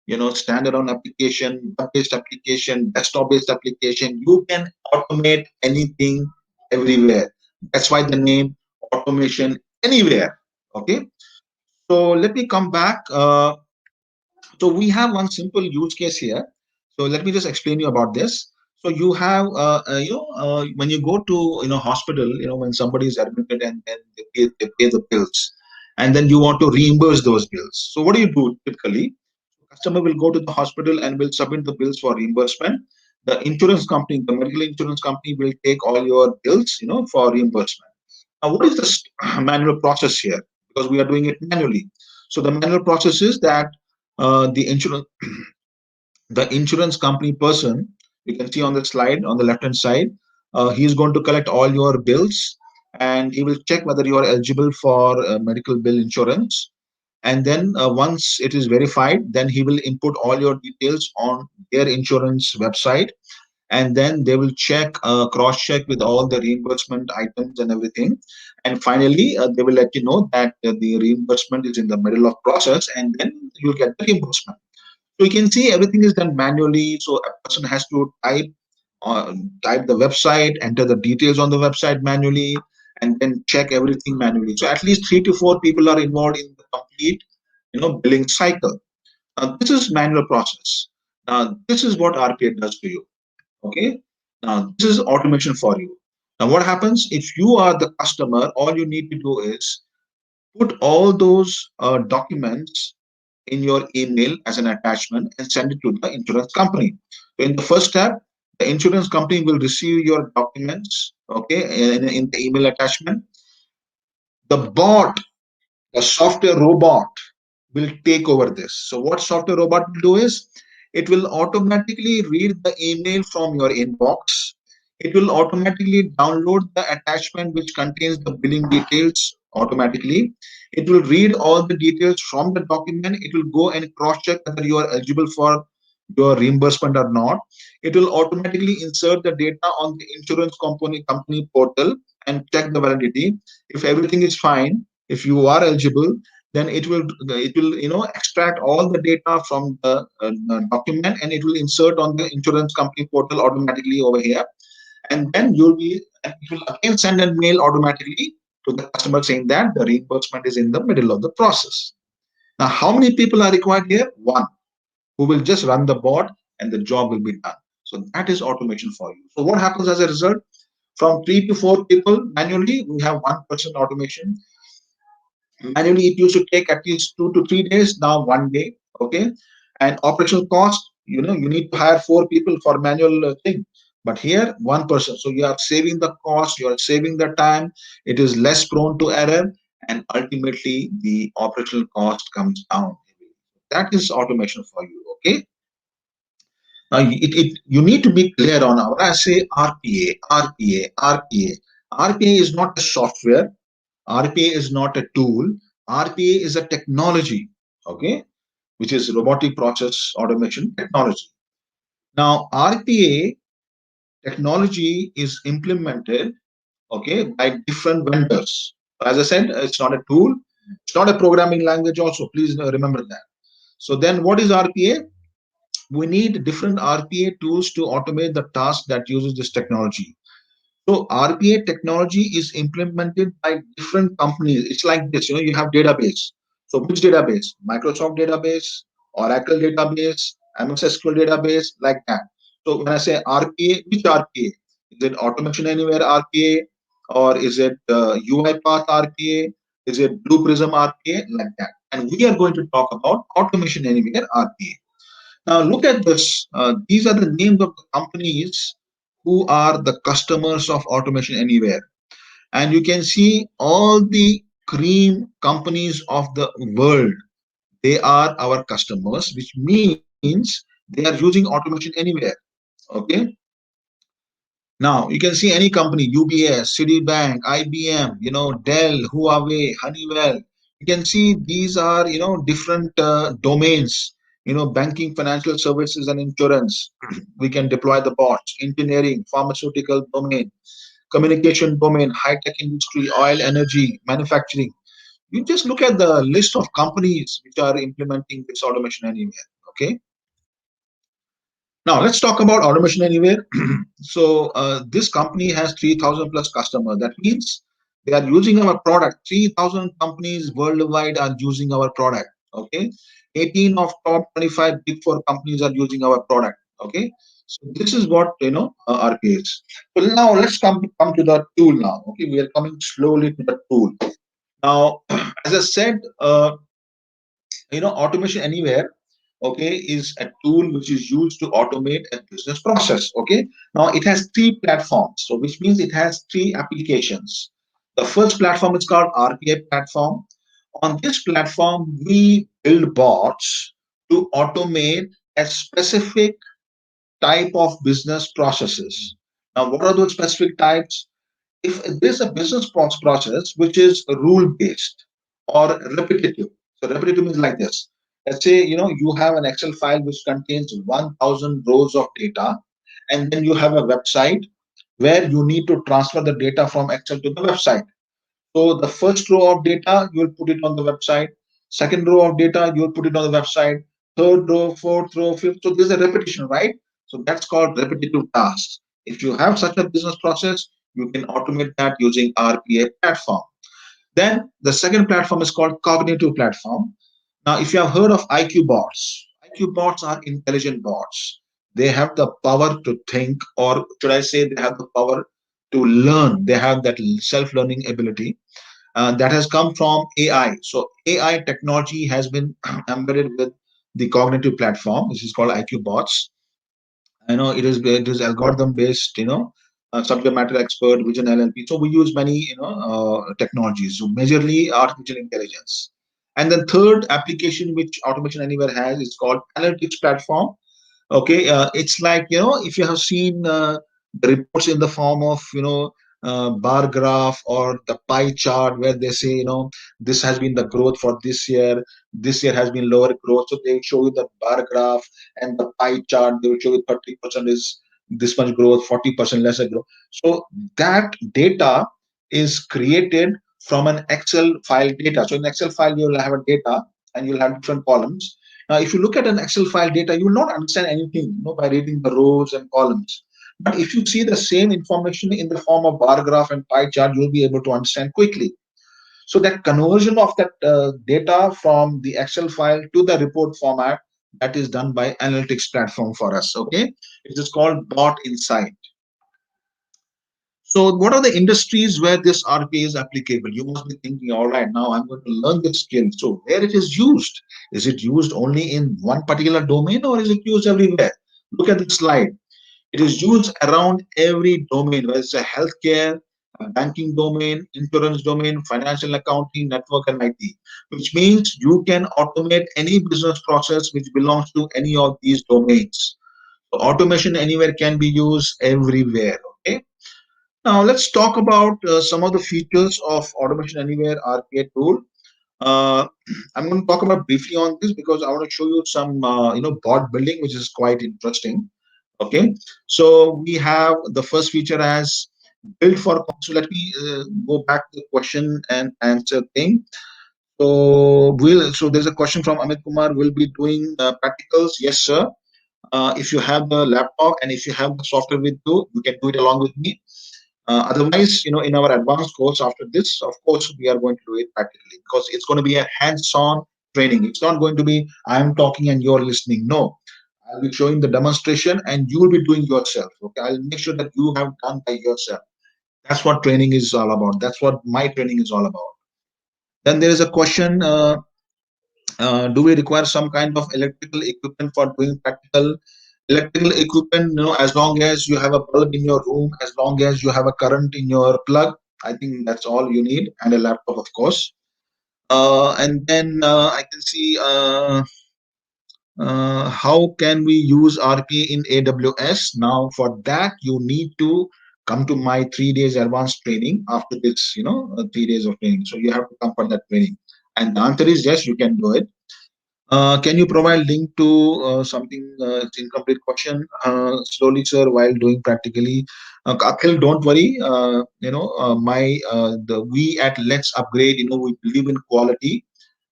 standalone application, web-based application, desktop-based application. You can automate anything everywhere. That's why the name Automation anywhere. Okay, so let me come back. So we have one simple use case here. So let me just explain you about this. So you have, when you go to, hospital, when somebody is admitted and then they pay the bills, and then you want to reimburse those bills. So what do you do typically? Customer will go to the hospital and will submit the bills for reimbursement. The insurance company, the medical insurance company, will take all your bills, for reimbursement. Now, what is this manual process here? Because we are doing it manually. So the manual process is that the insurance company person, you can see on the slide on the left hand side, he is going to collect all your bills, and he will check whether you are eligible for medical bill insurance. And then once it is verified, then he will input all your details on their insurance website, and then they will check, cross check with all the reimbursement items and everything. And finally, they will let you know that the reimbursement is in the middle of process, and then you'll get the reimbursement. So you can see everything is done manually. So a person has to type the website, enter the details on the website manually, and then check everything manually. So at least 3 to 4 people are involved in the complete, billing cycle. Now this is manual process. Now this is what RPA does to you. Okay. Now this is automation for you. Now what happens if you are the customer? All you need to do is put all those documents in your email as an attachment and send it to the insurance company. So in the first step, the insurance company will receive your documents, okay, in the email attachment. The bot, the software robot, will take over this. So what software robot will do is it will automatically read the email from your inbox. It will automatically download the attachment which contains the billing details automatically. It will read all the details from the document. It will go and cross check whether you are eligible for your reimbursement or not. It will automatically insert the data on the insurance company portal and check the validity. If everything is fine, if you are eligible, then it will extract all the data from the document, and it will insert on the insurance company portal automatically over here. And then it will again send a mail automatically to the customer saying that the reimbursement is in the middle of the process. Now how many people are required here? One, who will just run the bot, and the job will be done. So that is automation for you. So what happens as a result? From 3 to 4 people manually, we have 1% automation. Manually, it used to take at least 2 to 3 days, now 1 day. Okay. And operational cost, you need to hire 4 people for manual thing. But here, one person. So you are saving the cost, you are saving the time, it is less prone to error, and ultimately the operational cost comes down. That is automation for you. Okay. Now, you need to be clear on when I say RPA, RPA, RPA. RPA is not a software. RPA is not a tool. RPA is a technology, okay, which is robotic process automation technology. Now, RPA technology is implemented, okay, by different vendors. As I said, it's not a tool. It's not a programming language also. Please remember that. So then what is RPA? We need different RPA tools to automate the task that uses this technology. So RPA technology is implemented by different companies. It's like this, you have database. So which database? Microsoft database, Oracle database, MS SQL database, like that. So when I say RPA, which RPA? Is it Automation Anywhere RPA, or is it UiPath RPA? Is it Blue Prism RPA? Like that. And we are going to talk about Automation Anywhere RPA. Now look at this. These are the names of the companies who are the customers of Automation Anywhere. And you can see all the cream companies of the world. They are our customers, which means they are using Automation Anywhere. Okay. Now you can see any company, UBS, Citibank, IBM, Dell, Huawei, Honeywell. You can see these are, different domains, banking, financial services, and insurance. We can deploy the bots, engineering, pharmaceutical domain, communication domain, high-tech industry, oil, energy, manufacturing. You just look at the list of companies which are implementing this automation anywhere. Okay. Now let's talk about Automation Anywhere. So this company has 3,000 plus customers. That means They are using our product. 3,000 companies worldwide are using our product. Okay. 18 of top 25 big four companies are using our product. Okay. So this is what RPA is. So now let's come to the tool now. Okay, we are coming slowly to the tool. Now, as I said, automation anywhere, okay, is a tool which is used to automate a business process. Okay, now it has three platforms, so which means it has three applications. The first platform is called RPA Platform. On this platform, we build bots to automate a specific type of business processes. Now, what are those specific types? If there's a business process which is rule based or repetitive, so repetitive means like this. Let's say you have an Excel file which contains 1,000 rows of data, and then you have a website where you need to transfer the data from Excel to the website. So the first row of data, you will put it on the website. Second row of data, you will put it on the website. Third row, fourth row, fifth. So there's a repetition, right? So that's called repetitive tasks. If you have such a business process, you can automate that using RPA platform. Then the second platform is called cognitive platform. Now, if you have heard of IQ bots, IQ bots are intelligent bots. They have the power to think, or should I say, they have the power to learn. They have that self-learning ability that has come from AI. So AI technology has been embedded with the cognitive platform, which is called IQ bots. It is algorithm based, subject matter expert, vision LLP. So we use many technologies, so majorly artificial intelligence. And then third application which Automation Anywhere has is called analytics platform. Okay, it's like if you have seen the reports in the form of bar graph or the pie chart where they say this has been the growth for this year has been lower growth, so they show you the bar graph and the pie chart. They will show you 30% is this much growth, 40% lesser growth. So that data is created from an Excel file data. So in Excel file you will have a data and you'll have different columns. Now, if you look at an Excel file data, you will not understand anything, by reading the rows and columns. But if you see the same information in the form of bar graph and pie chart, you'll be able to understand quickly. So that conversion of that data from the Excel file to the report format, that is done by analytics platform for us. Okay, it is called Bot Insight. So what are the industries where this RPA is applicable? You must be thinking, all right, now I'm going to learn this skill. So where it is used? Is it used only in one particular domain or is it used everywhere? Look at the slide. It is used around every domain, whether it's a healthcare, a banking domain, insurance domain, financial accounting, network, and IT, which means you can automate any business process which belongs to any of these domains. So automation anywhere can be used everywhere. Okay. Now let's talk about some of the features of Automation Anywhere RPA tool. Uh, I'm going to talk about briefly on this because I want to show you some bot building, which is quite interesting. Okay, so we have the first feature as build for. So let me go back to the question and answer thing. So there's a question from Amit Kumar. Will be doing practicals? Yes, sir. If you have the laptop and if you have the software with you can do it along with me. Otherwise, in our advanced course after this, of course, we are going to do it practically because it's going to be a hands-on training. It's not going to be I'm talking and you're listening. No, I'll be showing the demonstration and you will be doing yourself. Okay, I'll make sure that you have done by yourself. That's what training is all about. That's what my training is all about. Then there is a question. Do we require some kind of electrical equipment for doing practical? Electrical equipment, as long as you have a bulb in your room, as long as you have a current in your plug, I think that's all you need, and a laptop, of course. And then I can see how can we use RPA in AWS. Now, for that, you need to come to my 3 days advanced training after this, 3 days of training. So you have to come for that training. And the answer is yes, you can do it. Can you provide link to something? It's incomplete question. Slowly, sir, while doing practically. Akhil, don't worry. We at Let's Upgrade. We believe in quality.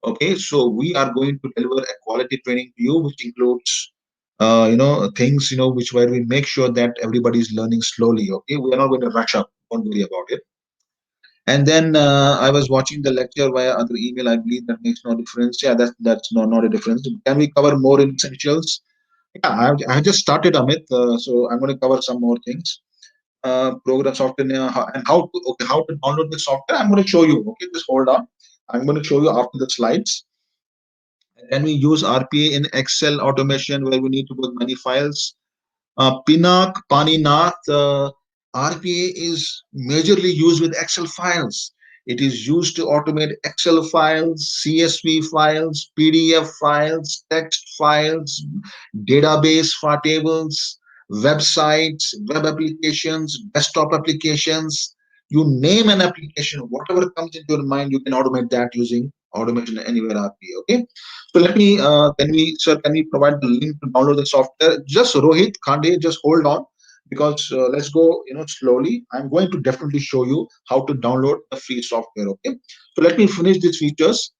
Okay, so we are going to deliver a quality training to you, which includes, things, which where we make sure that everybody is learning slowly. Okay, we are not going to rush up. Don't worry about it. And then I was watching the lecture via other email. I believe that makes no difference. Yeah, that's not a difference. Can we cover more in essentials? Yeah, I just started, Amit. So I'm going to cover some more things. Program software and how to download the software. I'm going to show you. Okay, just hold on. I'm going to show you after the slides. Then we use RPA in Excel automation where we need to put many files. Pinak, Paninath, RPA is majorly used with Excel files. It is used to automate Excel files, CSV files, PDF files, text files, database for tables, websites, web applications, desktop applications. You name an application, whatever comes into your mind, you can automate that using automation anywhere RPA. Okay. So let me, can we provide the link to download the software? Just Rohit Khande, just hold on because let's go, slowly. I'm going to definitely show you how to download the free software. Okay. So let me finish these features.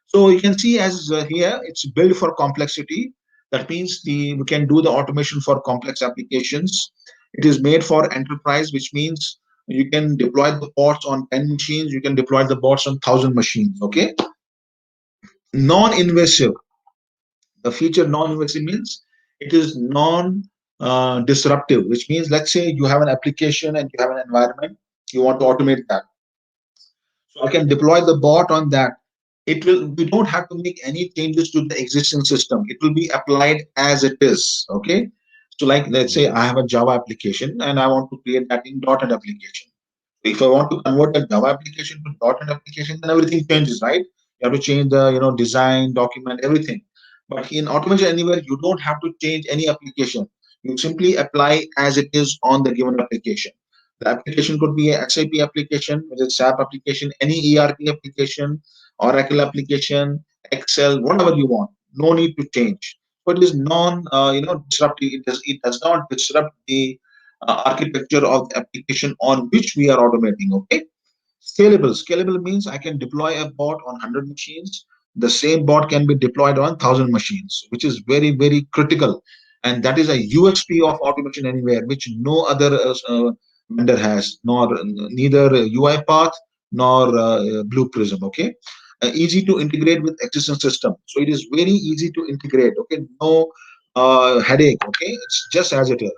So you can see as here, it's built for complexity. That means we can do the automation for complex applications. It is made for enterprise, which means you can deploy the bots on 10 machines. You can deploy the bots on 1,000 machines. Okay. Non-invasive. The feature non-invasive means it is non disruptive, which means let's say you have an application and you have an environment, you want to automate that. So I can deploy the bot on that. It will, we don't have to make any changes to the existing system. It will be applied as it is. Okay. So like let's say I have a Java application and I want to create that in .NET application. If I want to convert a Java application to .NET application, then everything changes, right? You have to change the design, document, everything. But in Automation Anywhere, you don't have to change any application. You simply apply as it is on the given application. The application could be a SAP application, which is SAP application, any ERP application, Oracle application, Excel, whatever you want. No need to change. But it is disruptive. It does not disrupt the architecture of the application on which we are automating. Okay. Scalable. Scalable means I can deploy a bot on 100 machines. The same bot can be deployed on 1,000 machines, which is very, very critical. And that is a USP of Automation Anywhere, which no other vendor has, nor neither UiPath nor Blue Prism. Okay. Easy to integrate with existing system. So it is very easy to integrate. Okay. No headache. Okay. It's just as it is.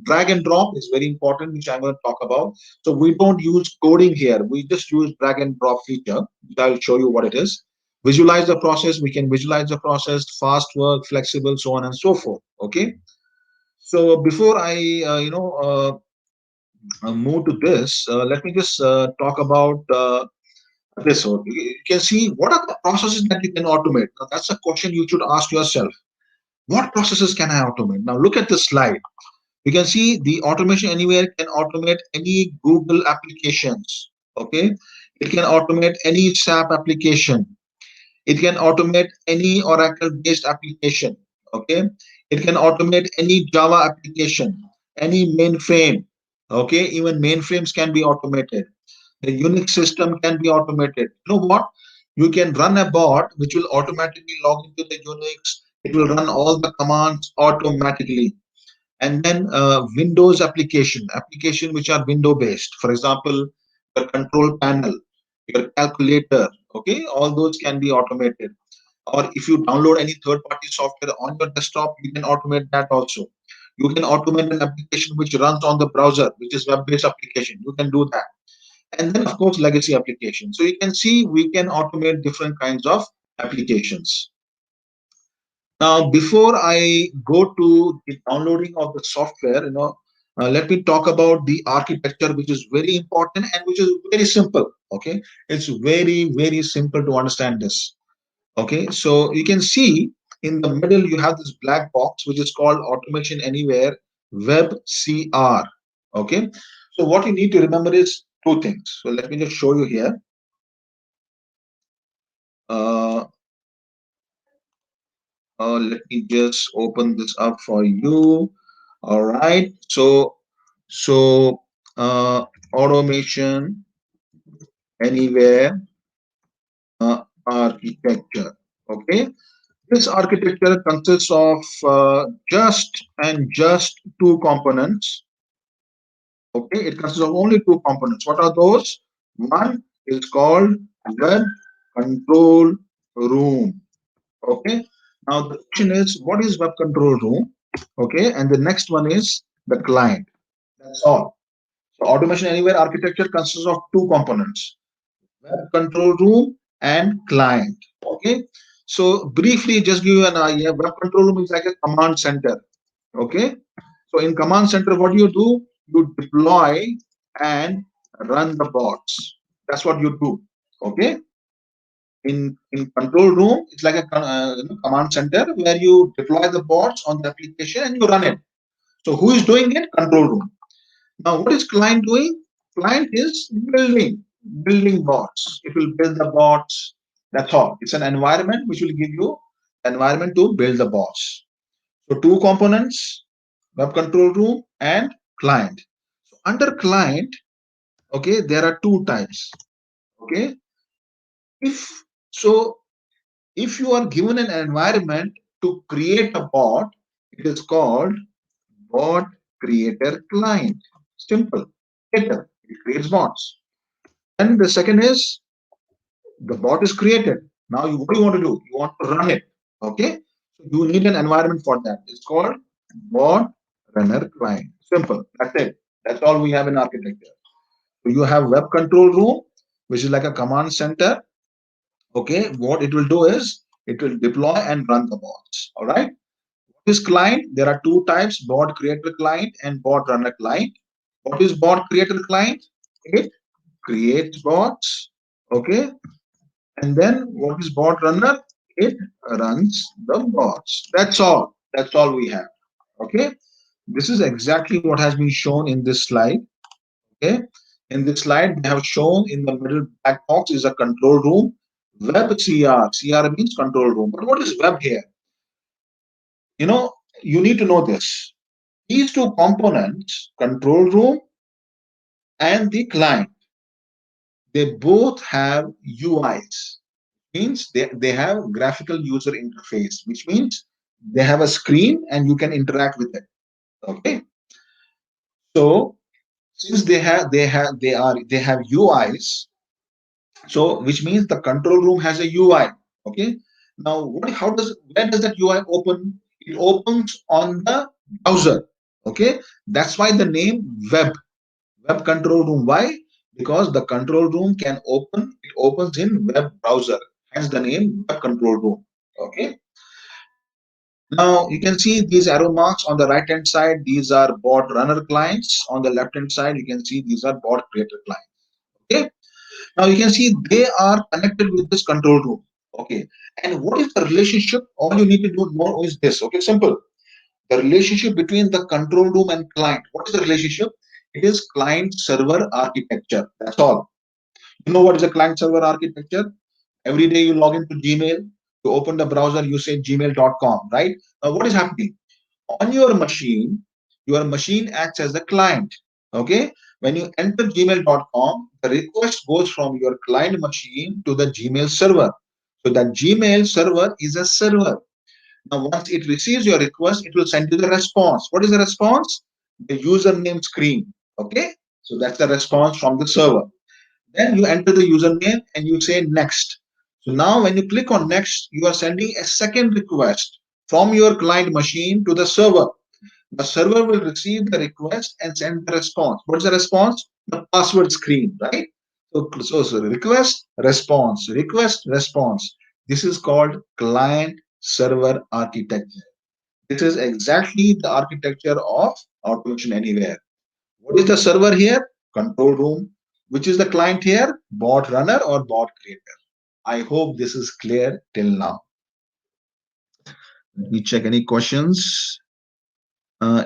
Drag and drop is very important, which I'm going to talk about. So we don't use coding here. We just use drag and drop feature. I'll show you what it is. Visualize the process. We can visualize the process, fast work, flexible, so on and so forth. Okay. So before I, move to this, let me just talk about this. So you can see what are the processes that you can automate. Now, that's a question you should ask yourself. What processes can I automate? Now look at the slide. You can see the Automation Anywhere can automate any Google applications. Okay. It can automate any SAP application. It can automate any Oracle based application. Okay. It can automate any Java application, any mainframe. Okay. Even mainframes can be automated. The Unix system can be automated. You know what? You can run a bot which will automatically log into the Unix. It will run all the commands automatically. And then Windows application which are window based. For example, your control panel, your calculator. Okay, all those can be automated. Or if you download any third-party software on your desktop, you can automate that also. You can automate an application which runs on the browser, which is web-based application. You can do that. And then, of course, legacy application. So you can see we can automate different kinds of applications. Now, before I go to the downloading of the software, let me talk about the architecture, which is very important and which is very simple. Okay, it's very, very simple to understand this. Okay, so you can see in the middle you have this black box which is called Automation Anywhere Web CR. Okay, so what you need to remember is two things. So let me just show you here. Uh, let me just open this up for you. All right. So Automation Anywhere architecture. Okay. This architecture consists of just two components. Okay. It consists of only two components. What are those? One is called web control room. Okay. Now the question is, what is web control room? Okay. And the next one is the client. That's all. So automation anywhere architecture consists of two components: web control room and client. Okay. So briefly, just give you an idea. Web control room is like a command center. Okay. So in command center, what do? You deploy and run the bots. That's what you do. Okay. In control room, it's like a command center where you deploy the bots on the application and you run it. So who is doing it? Control room. Now, what is client doing? Client is building bots. It will build the bots. That's all. It's an environment which will give you environment to build the bots. So two components: web control room and client. So under client, okay, there are two types. Okay, if so, if you are given an environment to create a bot, it is called bot creator client. Simple. Creator. It creates bots. And the second is the bot is created. Now, what do you want to do? You want to run it. Okay. So you need an environment for that. It's called bot runner client. Simple. That's it. That's all we have in architecture. So you have web control room, which is like a command center. Okay. What it will do is it will deploy and run the bots. All right. What is client? There are two types: bot creator client and bot runner client. What is bot creator client? It creates bots. Okay. And then what is bot runner? It runs the bots. That's all. That's all we have. Okay. This is exactly what has been shown in this slide. Okay. In this slide, they have shown in the middle black box is a control room. Web CR. CR means control room. But what is web here? You know, you need to know this. These two components, control room and the client, they both have UIs. Means they have graphical user interface, which means they have a screen and you can interact with it. Okay. So since they have UIs, so which means the control room has a UI. Okay. Now where does that UI open? It opens on the browser. Okay. That's why the name web control room. Why? Because the control room it opens in web browser. Hence the name web control room. Okay. Now you can see these arrow marks on the right hand side. These are bot runner clients. On the left hand side, you can see these are bot creator clients. Okay. Now you can see they are connected with this control room. Okay. And what is the relationship? All you need to do know is this. Okay. Simple. The relationship between the control room and client. What is the relationship? It is client server architecture. That's all. You know what is a client server architecture? Every day you log into Gmail, you open the browser, you say gmail.com, right? Now, what is happening? On your machine acts as a client. Okay. When you enter gmail.com, the request goes from your client machine to the Gmail server. So that Gmail server is a server. Now, once it receives your request, it will send you the response. What is the response? The username screen. Okay. So that's the response from the server. Then you enter the username and you say next. So now when you click on next, you are sending a second request from your client machine to the server. The server will receive the request and send the response. What is the response? The password screen, right? So request, response. This is called client server architecture. This is exactly the architecture of Automation Anywhere. What is the server here? Control room. Which is the client here? Bot runner or bot creator. I hope this is clear till now. Let me check any questions.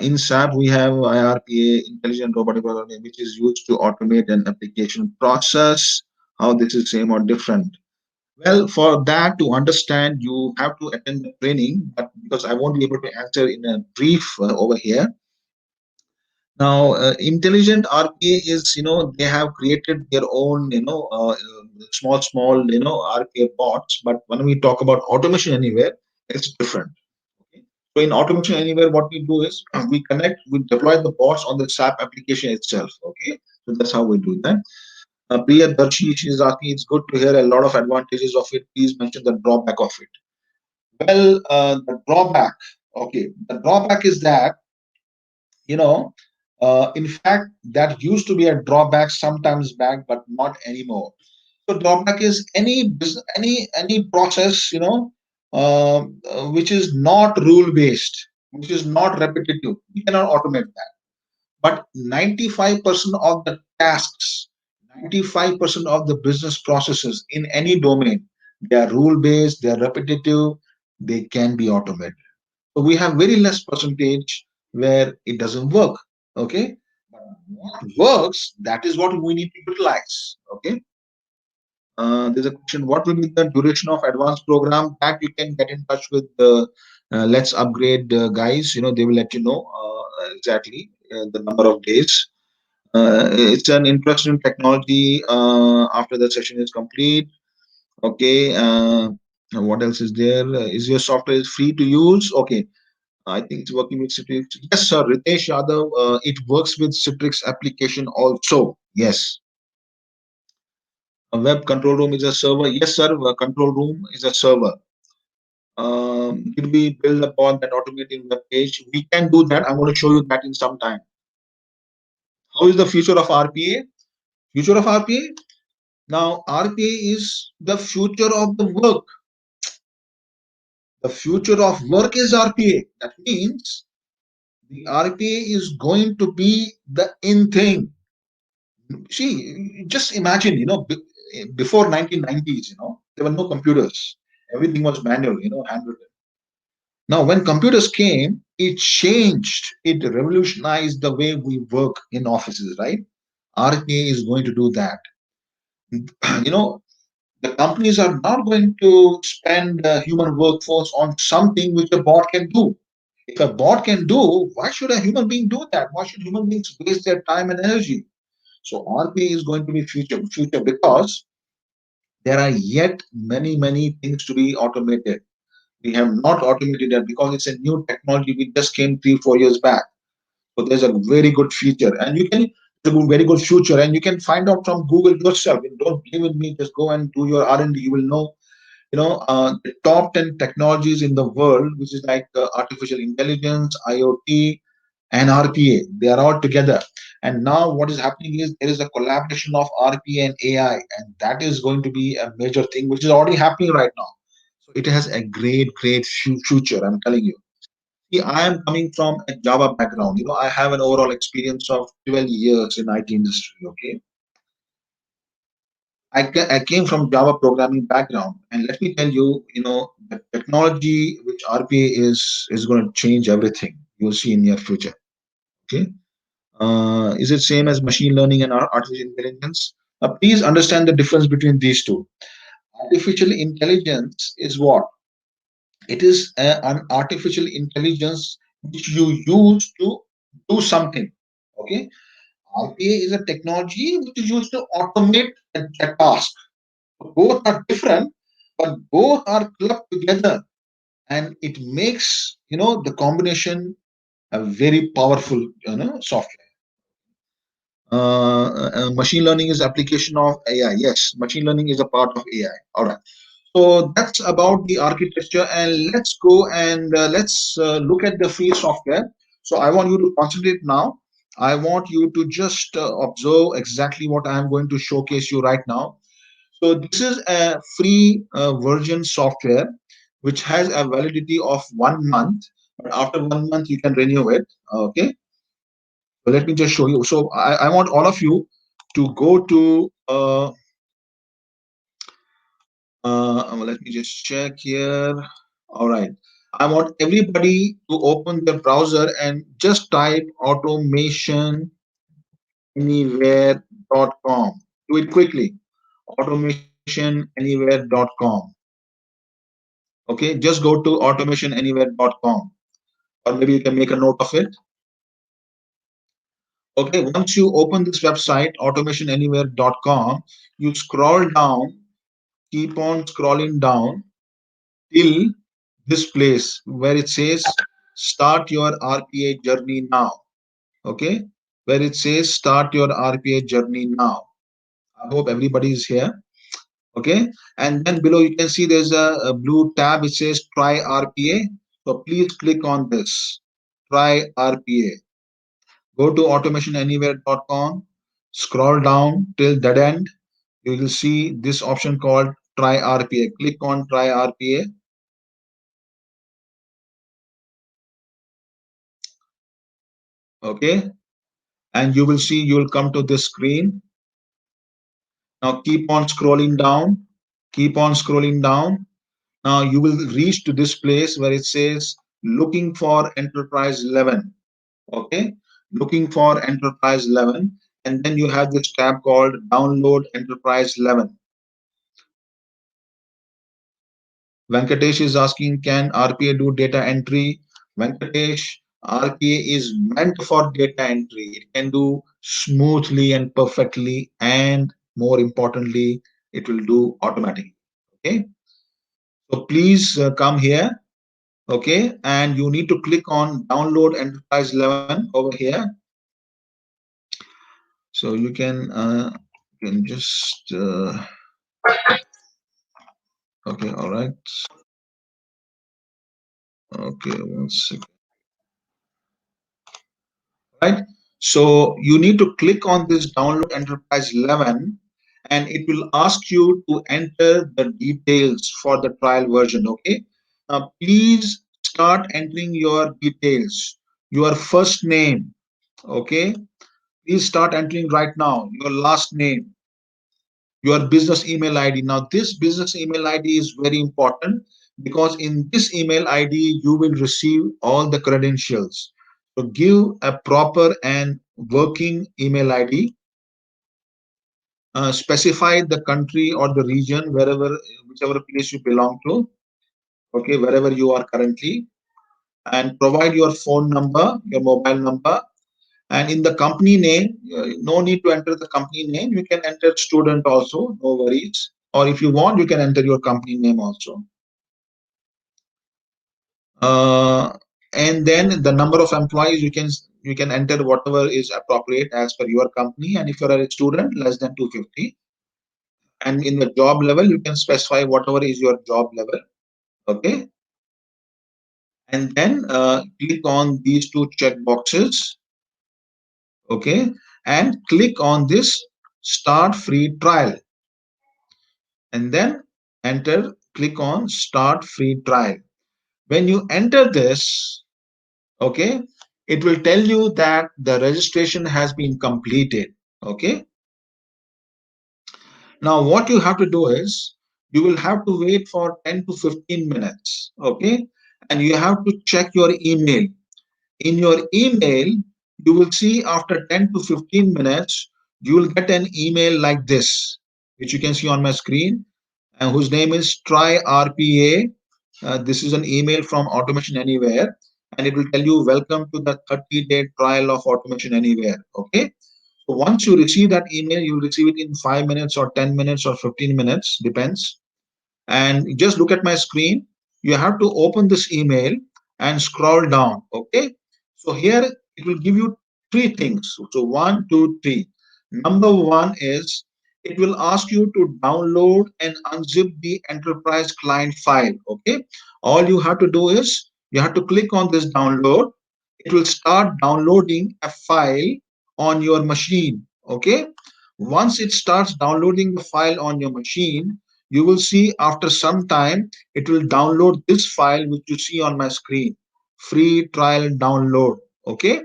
In SAP, we have IRPA, Intelligent Robotic Programming, which is used to automate an application process. How this is same or different? Well, for that to understand, you have to attend the training, but because I won't be able to answer in a brief over here. Now, intelligent RPA is, they have created their own, small, RPA bots. But when we talk about Automation Anywhere, it's different. Okay? So in Automation Anywhere, what we do is we deploy the bots on the SAP application itself. Okay, so that's how we do that. Priyadarshi, she is asking, it's good to hear a lot of advantages of it. Please mention the drawback of it. Well, the drawback, okay, the drawback is that, you know, in fact, that used to be a drawback sometimes back, but not anymore. So drawback is any business, any process, which is not rule based, which is not repetitive. We cannot automate that. But 95% of the tasks, 95% of the business processes in any domain, they are rule based, they are repetitive, they can be automated. So we have very less percentage where it doesn't work. Okay. But what works, that is what we need to utilize. Okay. There's a question, what will be the duration of advanced program? That you can get in touch with the Let's Upgrade guys. They will let you know exactly the number of days. It's an interesting technology after the session is complete. Okay. What else is there? Is your software is free to use? Okay. I think it's working with Citrix. Yes, sir. Ritesh Yadav, it works with Citrix application also. Yes. A web control room is a server. Yes, sir. A control room is a server. Did we build upon that automating web page? We can do that. I'm going to show you that in some time. How is the future of RPA? Future of RPA? Now, RPA is the future of the work. The future of work is RPA. That means the RPA is going to be the in thing. See, just imagine, before 1990s, there were no computers. Everything was manual, handwritten. Now, when computers came, it changed, it revolutionized the way we work in offices, right? RPA is going to do that. You know, the companies are not going to spend the human workforce on something which a bot can do. If a bot can do, why should a human being do that? Why should human beings waste their time and energy? So RPA is going to be future because there are yet many things to be automated. We have not automated that because it's a new technology. We just came 3 4 years back. So there's a very good future, and you can very good future, and you can find out from Google yourself. You don't believe in me, just go and do your R&D. You will know, the top 10 technologies in the world, which is like artificial intelligence, IoT, and RPA. They are all together. And now what is happening is there is a collaboration of RPA and AI, and that is going to be a major thing, which is already happening right now. So it has a great future. I'm telling you. See, I am coming from a Java background. I have an overall experience of 12 years in IT industry. Okay, I came from Java programming background, and let me tell you, the technology which RPA is going to change everything. You'll see in near future. Okay, is it same as machine learning and artificial intelligence? Please understand the difference between these two. Artificial intelligence is what? It is an artificial intelligence which you use to do something. Okay, RPA is a technology which is used to automate a task. Both are different, but both are clubbed together, and it makes the combination a very powerful software. Machine learning is application of AI. Yes, machine learning is a part of AI. All right. So that's about the architecture, and let's go and let's look at the free software. So I want you to concentrate now. I want you to just observe exactly what I am going to showcase you right now. So this is a free version software which has a validity of 1 month. But after 1 month, you can renew it. Okay. So let me just show you. So I want all of you to go to let me just check here. All right. I want everybody to open their browser and just type automationanywhere.com. Do it quickly. Automationanywhere.com. Okay, just go to automationanywhere.com, or maybe you can make a note of it. Okay, once you open this website, automationanywhere.com, you scroll down, keep on scrolling down till this place where it says start your RPA journey now. Okay, where it says start your RPA journey now. I hope everybody is here. Okay, and then below you can see there's a blue tab. It says try RPA. So please click on this. Try RPA. Go to automationanywhere.com. Scroll down till dead end. You will see this option called try RPA. Click on try RPA. Okay, and you will see you will come to this screen. Now keep on scrolling down. Keep on scrolling down. Now you will reach to this place where it says looking for enterprise 11. Okay, looking for enterprise 11, and then you have this tab called download enterprise 11. Venkatesh is asking, can RPA do data entry? Venkatesh, RPA is meant for data entry. It can do smoothly and perfectly, and more importantly, it will do automatically. Okay, so please come here. Okay, and you need to click on download enterprise 11 over here. So you can just okay, all right. Okay, one second. Right. So you need to click on this download enterprise 11, and it will ask you to enter the details for the trial version. Okay. Now please start entering your details. Your first name. Okay. Please start entering right now. Your last name, your business email ID. Now, this business email ID is very important because in this email ID, you will receive all the credentials. So give a proper and working email ID. Specify the country or the region, whichever place you belong to, okay, wherever you are currently, and provide your phone number, your mobile number, and in the company name, no need to enter the company name. You can enter student also, no worries. Or if you want, you can enter your company name also. Uh, and then the number of employees you can enter whatever is appropriate as per your company. And if you're a student, less than 250. And in the job level, you can specify whatever is your job level. Okay. And then click on these two check boxes. Okay. And click on this start free trial. And then click on start free trial. When you enter this, okay, it will tell you that the registration has been completed. Okay. Now what you have to do is you will have to wait for 10 to 15 minutes. Okay. And you have to check your email. In your email, you will see after 10 to 15 minutes, you will get an email like this, which you can see on my screen, and whose name is Try RPA. This is an email from Automation Anywhere, and it will tell you welcome to the 30-day trial of Automation Anywhere. Okay. So once you receive that email, you will receive it in 5 minutes or 10 minutes or 15 minutes, depends. And just look at my screen. You have to open this email and scroll down. Okay. So here it will give you three things. So one, two, three. Number one is it will ask you to download and unzip the enterprise client file. Okay. All you have to do is you have to click on this download. It will start downloading a file on your machine. Okay. Once it starts downloading the file on your machine, you will see after some time it will download this file which you see on my screen, free trial download. Okay,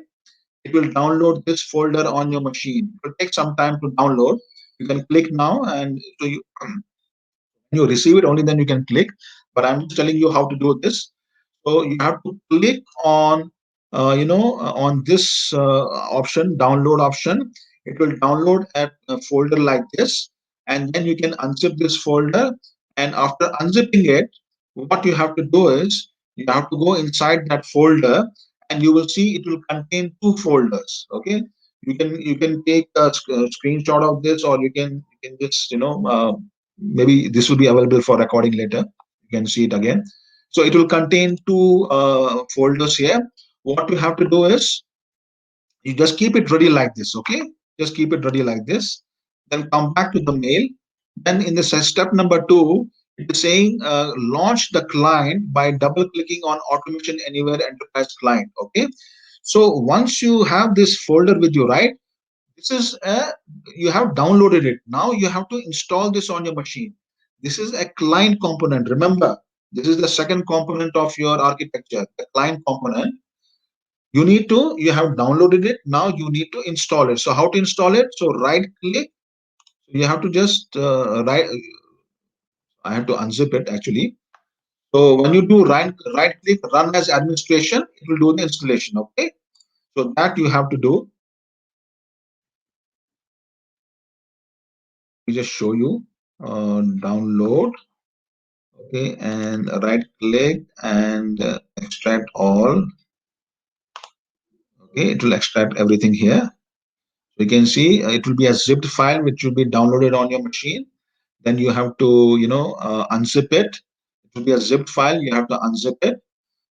it will download this folder on your machine. It will take some time to download. You can click now, and so you receive it, only then you can click. But I'm just telling you how to do this. So you have to click on on this option, download option. It will download a folder like this, and then you can unzip this folder. And after unzipping it, what you have to do is you have to go inside that folder, and you will see it will contain two folders. Okay, you can take a screenshot of this, or you can just maybe this will be available for recording later. You can see it again. So it will contain two folders here. What you have to do is you just keep it ready like this. Okay, just keep it ready like this. then come back to the mail. Then in the step number two, it is saying launch the client by double clicking on Automation Anywhere Enterprise Client. Okay. So once you have this folder with you, right? This is a, you have downloaded it. Now you have to install this on your machine. This is a client component. Remember, this is the second component of your architecture, the client component. You have downloaded it. Now you need to install it. So how to install it? So right click. You have to just I have to unzip it actually. So when you do right click, run as administration, it will do the installation. Okay. So that you have to do. Let me just show you. Download. Okay, and right click and extract all. Okay, it will extract everything here. So you can see it will be a zipped file which will be downloaded on your machine. Then you have to unzip it. It will be a zipped file. You have to unzip it.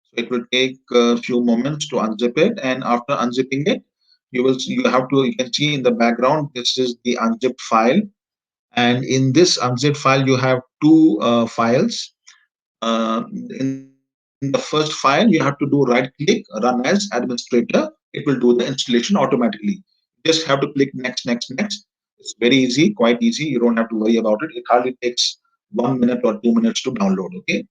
So it will take a few moments to unzip it, and after unzipping it, you can see in the background this is the unzipped file, and in this unzipped file you have two files. In the first file, you have to do right click, run as administrator. It will do the installation automatically. You just have to click next, next, next. It's very easy, quite easy. You don't have to worry about it. It hardly takes 1 minute or 2 minutes to download. Okay.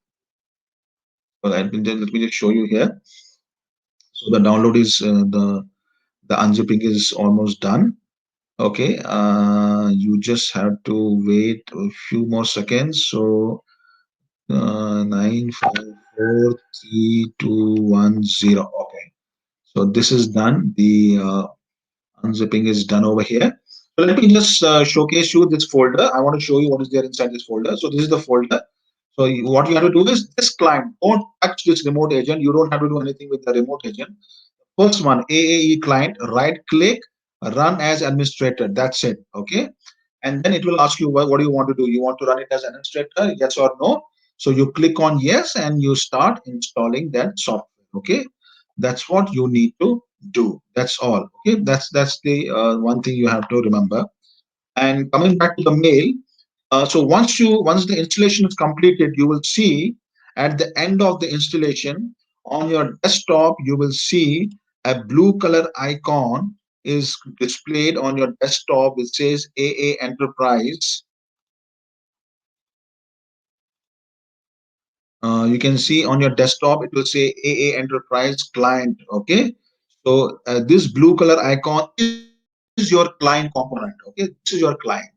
So let me just show you here. So the download is the unzipping is almost done. Okay. You just have to wait a few more seconds. So 9543210. Okay, so this is done. The unzipping is done over here. So let me just showcase you this folder. I want to show you what is there inside this folder. So this is the folder. So what you have to do is this client. Don't touch this remote agent. You don't have to do anything with the remote agent. First one, AAE client. Right click, run as administrator. That's it. Okay, and then it will ask you what do you want to do. You want to run it as administrator, yes or no. So you click on yes and you start installing that software. Okay, that's what you need to do. That's all. Okay, that's the one thing you have to remember. And coming back to the mail, so once the installation is completed, you will see at the end of the installation on your desktop, you will see a blue color icon is displayed on your desktop. It says AA Enterprise. You can see on your desktop, it will say AA Enterprise Client. Okay. So this blue color icon is your client component. Okay. This is your client.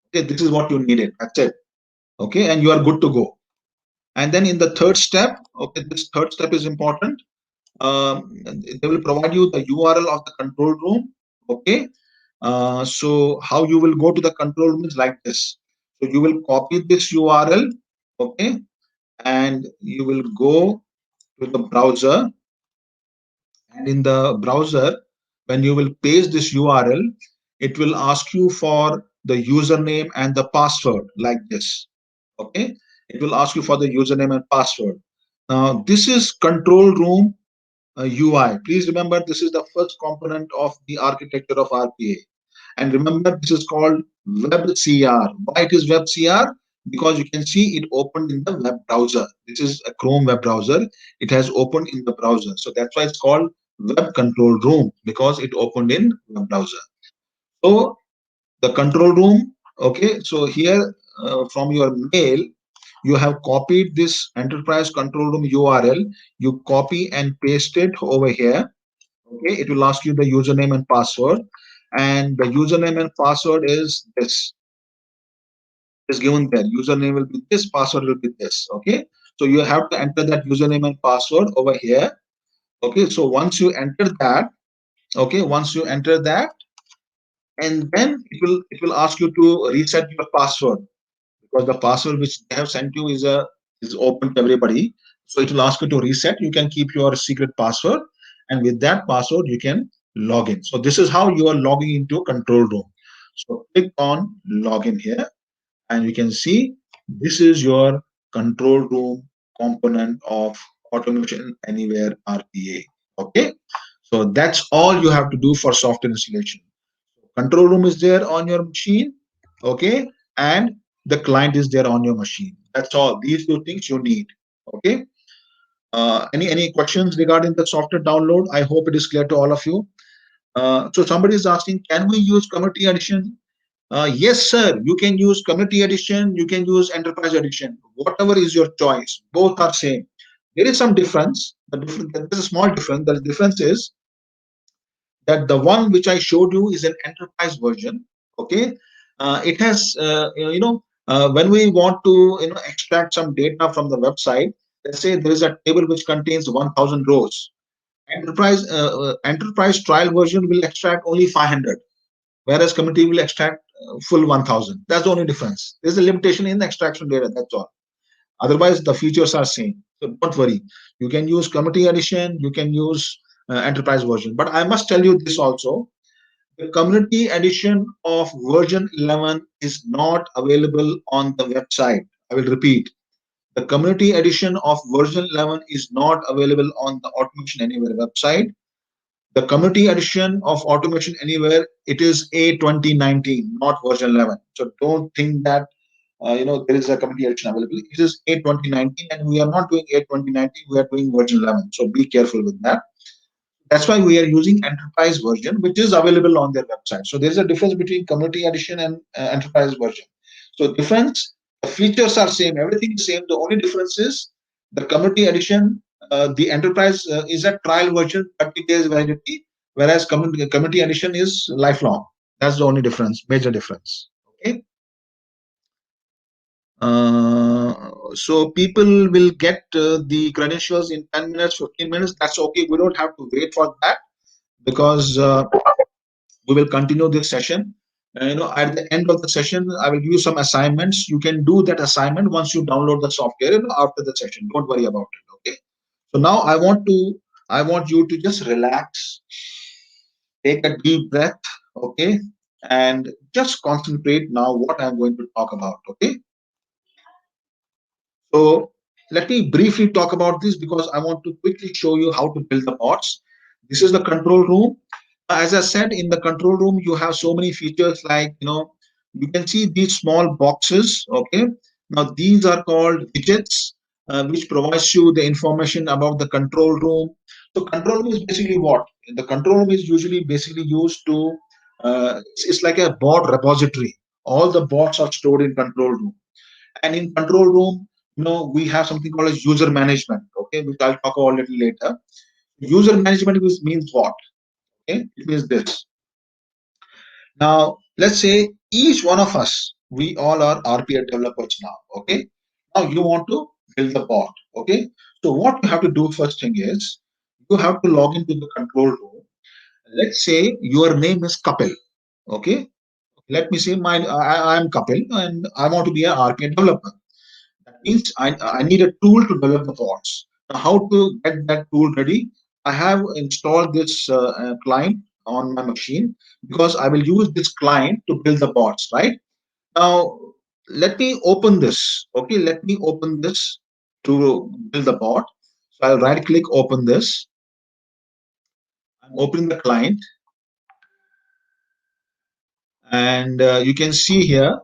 Okay. This is what you needed. That's it. Okay. And you are good to go. And then in the third step, okay, this third step is important. They will provide you the URL of the control room. Okay. So how you will go to the control room is like this. So you will copy this URL. Okay. And you will go to the browser, and in the browser, when you will paste this URL, it will ask you for the username and the password like this. Okay, it will ask you for the username and password. Now this is control room UI. Please remember, this is the first component of the architecture of RPA. And remember, this is called WebCR. Why it is WebCR? Because you can see it opened in the web browser. This is a Chrome web browser. It has opened in the browser. So that's why it's called Web Control Room, because it opened in web browser. So the control room, okay. So here from your mail, you have copied this enterprise control room URL. You copy and paste it over here. Okay, it will ask you the username and password, and the username and password is this. Is given there. Username will be this, password will be this. Okay, so you have to enter that username and password over here. Okay, so once you enter that, okay, once you enter that, and then it will ask you to reset your password, because the password which they have sent you is open to everybody. So it will ask you to reset. You can keep your secret password, and with that password you can log in. So this is how you are logging into control room. So click on login here, and you can see this is your control room component of Automation Anywhere RPA. Okay, so that's all you have to do for software installation. Control room is there on your machine. okay, and the client is there on your machine. That's all. These two things you need. Okay. Any questions regarding the software download? I hope it is clear to all of you. So somebody is asking, can we use community edition? Yes, sir. You can use community edition. You can use enterprise edition. Whatever is your choice. Both are same. There is some difference. There's a small difference. The difference is that the one which I showed you is an enterprise version. Okay, it has when we want to extract some data from the website. Let's say there is a table which contains 1,000 rows. Enterprise trial version will extract only 500, whereas community will extract full 1,000. That's the only difference. There's a limitation in the extraction data. That's all. Otherwise, the features are same. So don't worry. You can use community edition. You can use enterprise version. But I must tell you this also: the community edition of version 11 is not available on the website. I will repeat. The community edition of version 11 is not available on the Automation Anywhere website. The community edition of Automation Anywhere, it is A 2019, not version 11. So don't think that there is a community edition available. It is A 2019, and we are not doing A 2019. We are doing version 11. So be careful with that. That's why we are using enterprise version, which is available on their website. So there's a difference between community edition and enterprise version. So difference, the features are same, everything is same. The only difference is the community edition, the enterprise is a trial version, 30 days validity, whereas community edition is lifelong. That's the only difference, major difference. Okay. So people will get the credentials in 10 minutes, 15 minutes. That's okay. We don't have to wait for that because we will continue this session. At the end of the session, I will give you some assignments. You can do that assignment once you download the software, after the session. Don't worry about it. Okay. So now I want you to just relax, take a deep breath. Okay. And just concentrate now what I'm going to talk about. Okay. So let me briefly talk about this because I want to quickly show you how to build the bots. This is the control room. As I said, in the control room, you have so many features like, you can see these small boxes. Okay. Now these are called widgets, which provides you the information about the control room. So control room is basically what? The control room is usually basically used to, it's like a bot repository. All the bots are stored in control room. And in control room, we have something called as user management, okay, which I'll talk about a little later. User management means what? Okay, it means this. Now, let's say each one of us, we all are RPA developers now, okay? Now you want to build the bot, okay? So what you have to do first thing is, you have to log into the control room. Let's say your name is Kapil, okay? Let me say I am Kapil and I want to be an RPA developer. Means I need a tool to develop the bots. Now, how to get that tool ready? I have installed this client on my machine because I will use this client to build the bots, right? Now, let me open this. Okay, let me open this to build the bot. So I'll right click, open this. I'm opening the client, and you can see here.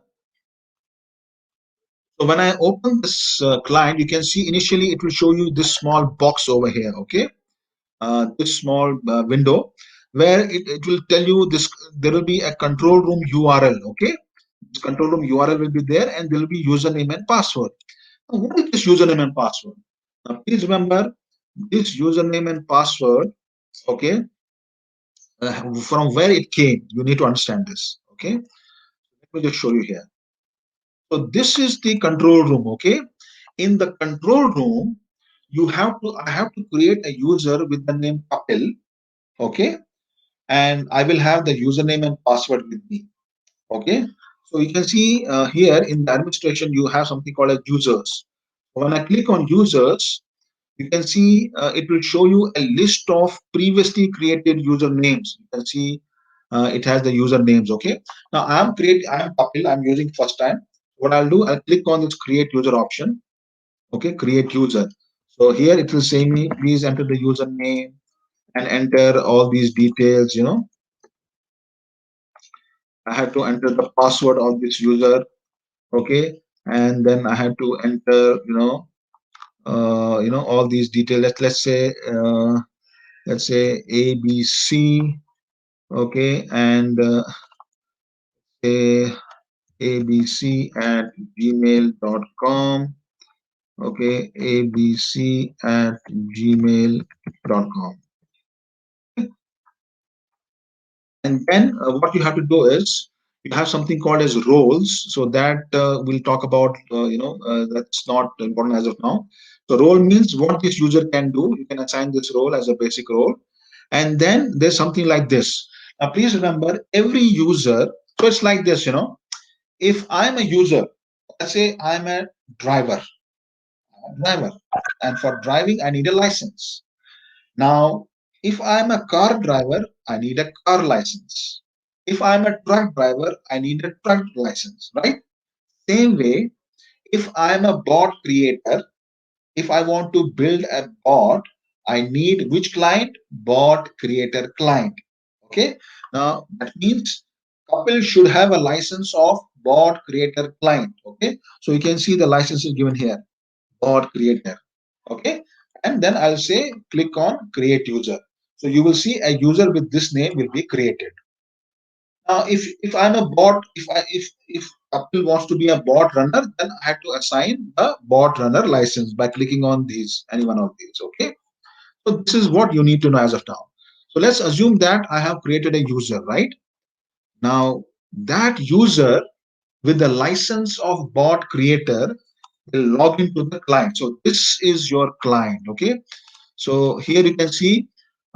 So when I open this client, you can see initially it will show you this small box over here. Okay, this small window where it will tell you this. There will be a control room URL. Okay, this control room URL will be there, and there will be username and password. Now, what is this username and password? Now, please remember this username and password. Okay, from where it came, you need to understand this. Okay, let me just show you here. So this is the control room. Okay, in the control room, I have to create a user with the name Kapil. Okay, and I will have the username and password with me. Okay, so you can see here in the administration you have something called as users. When I click on users, you can see it will show you a list of previously created usernames. You can see it has the usernames. Okay, now I am Kapil. I'm using first time. What I'll do, I'll click on this create user option. Okay, create user. So here it will say me, please enter the username and enter all these details. I had to enter the password of this user. Okay, and then I had to enter, all these details. Let's say ABC. Okay, and a abc at gmail.com. Okay, abc at gmail.com. And then what you have to do is you have something called as roles. So that we'll talk about, that's not important as of now. So role means what this user can do. You can assign this role as a basic role. And then there's something like this. Now, please remember every user. So it's like this, if I'm a user, let's say I'm a driver, and for driving, I need a license. Now, if I'm a car driver, I need a car license. If I'm a truck driver, I need a truck license, right? Same way, if I'm a bot creator, if I want to build a bot, I need which client? Bot creator client. Okay. Now that means Kapil should have a license of bot creator client. Okay. So you can see the license is given here, bot creator. Okay. And then I'll say click on create user. So you will see a user with this name will be created. Now, if I'm a bot, if Apple wants to be a bot runner, then I have to assign the bot runner license by clicking on these, any one of these. Okay. So this is what you need to know as of now. So let's assume that I have created a user, right? Now that user with the license of bot creator will log into the client. So this is your client. Okay. So here you can see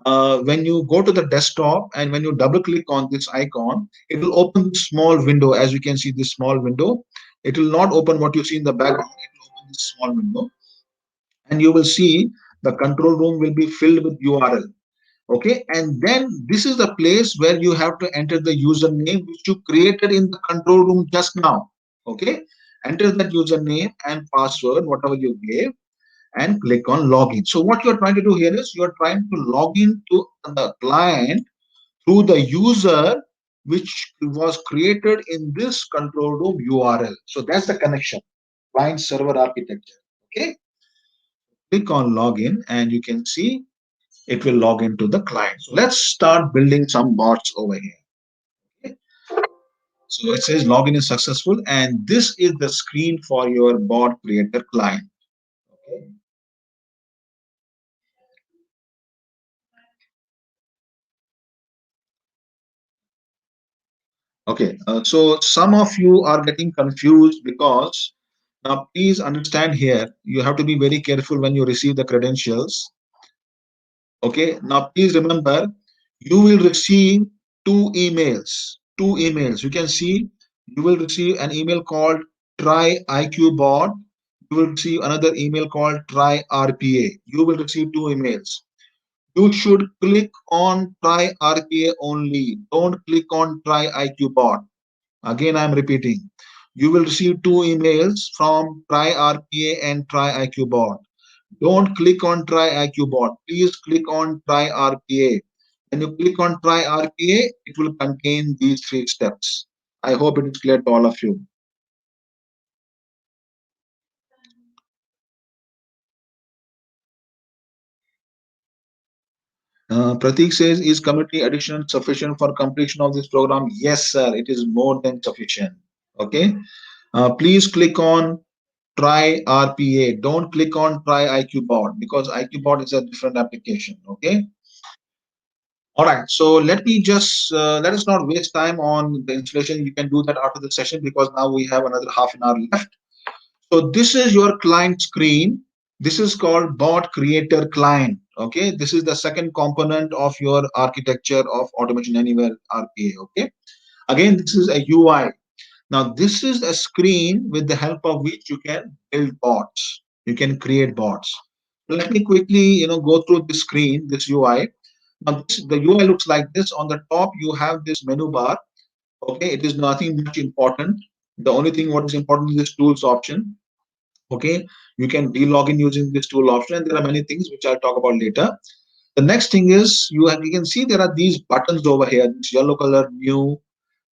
when you go to the desktop and when you double click on this icon, it will open this small window. As you can see, this small window, it will not open what you see in the background. It will open this small window, and you will see the control room will be filled with URL. Okay, and then this is the place where you have to enter the username which you created in the control room just now. Okay, enter that username and password, whatever you gave, and click on login. So what you're trying to do here is you're trying to log in to the client through the user which was created in this control room URL. So that's the connection, client server architecture. Okay, click on login and you can see it will log into the client. So let's start building some bots over here. Okay. So it says login is successful, and this is the screen for your bot creator client. Okay. Okay, so some of you are getting confused because now please understand here, you have to be very careful when you receive the credentials. Okay, now please remember, you will receive two emails. Two emails. You can see you will receive an email called Try IQ Bot. You will receive another email called Try RPA. You will receive two emails. You should click on Try RPA only. Don't click on Try IQ Bot. Again, I'm repeating. You will receive two emails from Try RPA and Try IQ Bot. Don't click on Try IQ Bot. Please click on Try RPA. When you click on Try RPA, it will contain these three steps. I hope it is clear to all of you. Pratik says, is community addition sufficient for completion of this program? Yes, sir. It is more than sufficient. Okay. Please click on Try RPA. Don't click on Try IQ Bot because IQ Bot is a different application. Okay. All right. So let me just let us not waste time on the installation. You can do that after the session because now we have another half an hour left. So this is your client screen. This is called Bot Creator Client. Okay. This is the second component of your architecture of Automation Anywhere RPA. Okay. Again, this is a UI. Now, this is a screen with the help of which you can build bots. You can create bots. Let me quickly, go through this screen, this UI. Now, the UI looks like this. On the top, you have this menu bar. Okay, it is nothing much important. The only thing what is important is this tools option. Okay, you can de-log in using this tool option, and there are many things which I'll talk about later. The next thing is you can see there are these buttons over here, this yellow color new.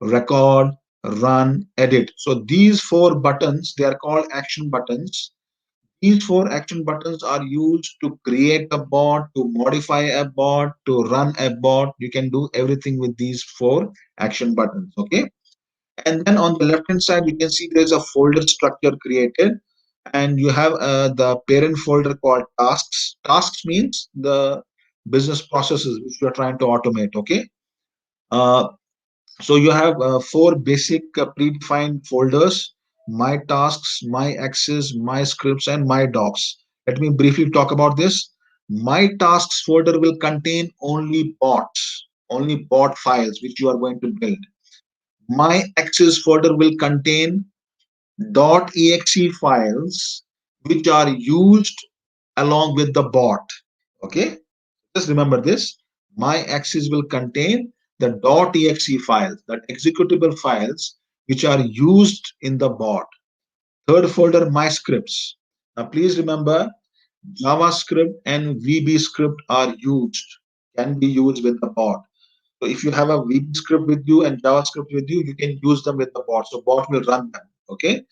record, run, edit. So these four buttons, they are called action buttons. These four action buttons are used to create a bot, to modify a bot, to run a bot. You can do everything with these four action buttons. Okay. And then on the left hand side, you can see there's a folder structure created, and you have the parent folder called tasks. Tasks means the business processes which you're trying to automate. Okay. Uh, so you have four basic predefined folders: my tasks, my access, my scripts, and my docs. Let me briefly talk about this. My tasks folder will contain only bots, only bot files which you are going to build. My access folder will contain .exe files which are used along with the bot. Okay, just remember this. My access will contain the .exe files, that executable files which are used in the bot. Third folder, my scripts. Now please remember, JavaScript and VB script are used, can be used with the bot. So if you have a VB script with you and JavaScript with you, you can use them with the bot. So bot will run them. Okay.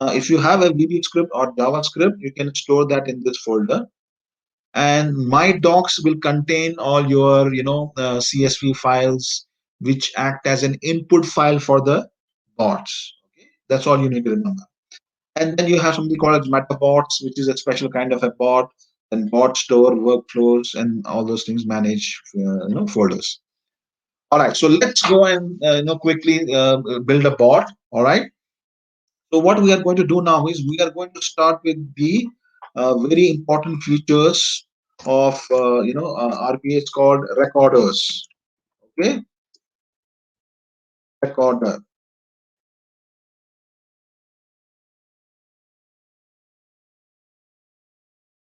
If you have a VB script or JavaScript, you can store that in this folder. And my docs will contain all your, CSV files, which act as an input file for the bots. Okay. That's all you need to remember. And then you have something called as metabots, which is a special kind of a bot. And bot store workflows and all those things manage, folders. All right, so let's go and quickly build a bot. All right. So what we are going to do now is we are going to start with the very important features of RPA. It's called recorders. Okay, recorder.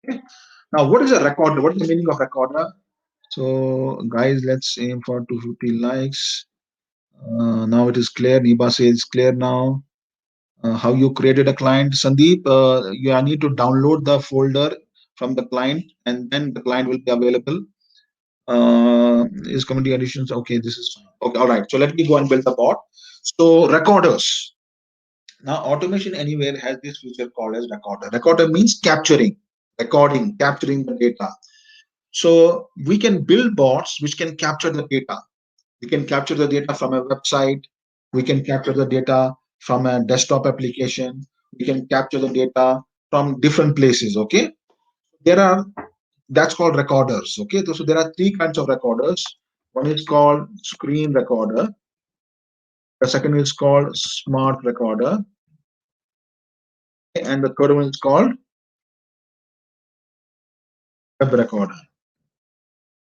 Okay. Now, what is a recorder? What is the meaning of recorder? So, guys, let's aim for 250 likes. Now it is clear. Niba says it's clear now. How you created a client. Sandeep, you need to download the folder from the client, and then the client will be available. Is community editions okay? This is fine. Okay, all right. So let me go and build the bot. So recorders. Now automation anywhere has this feature called as recorder. Recorder means capturing, recording, capturing the data. So we can build bots which can capture the data. We can capture the data from a website. We can capture the data from a desktop application. We can capture the data from different places. Okay. There are, that's called recorders. Okay. So there are three kinds of recorders. One is called screen recorder. The second is called smart recorder. And the third one is called web recorder.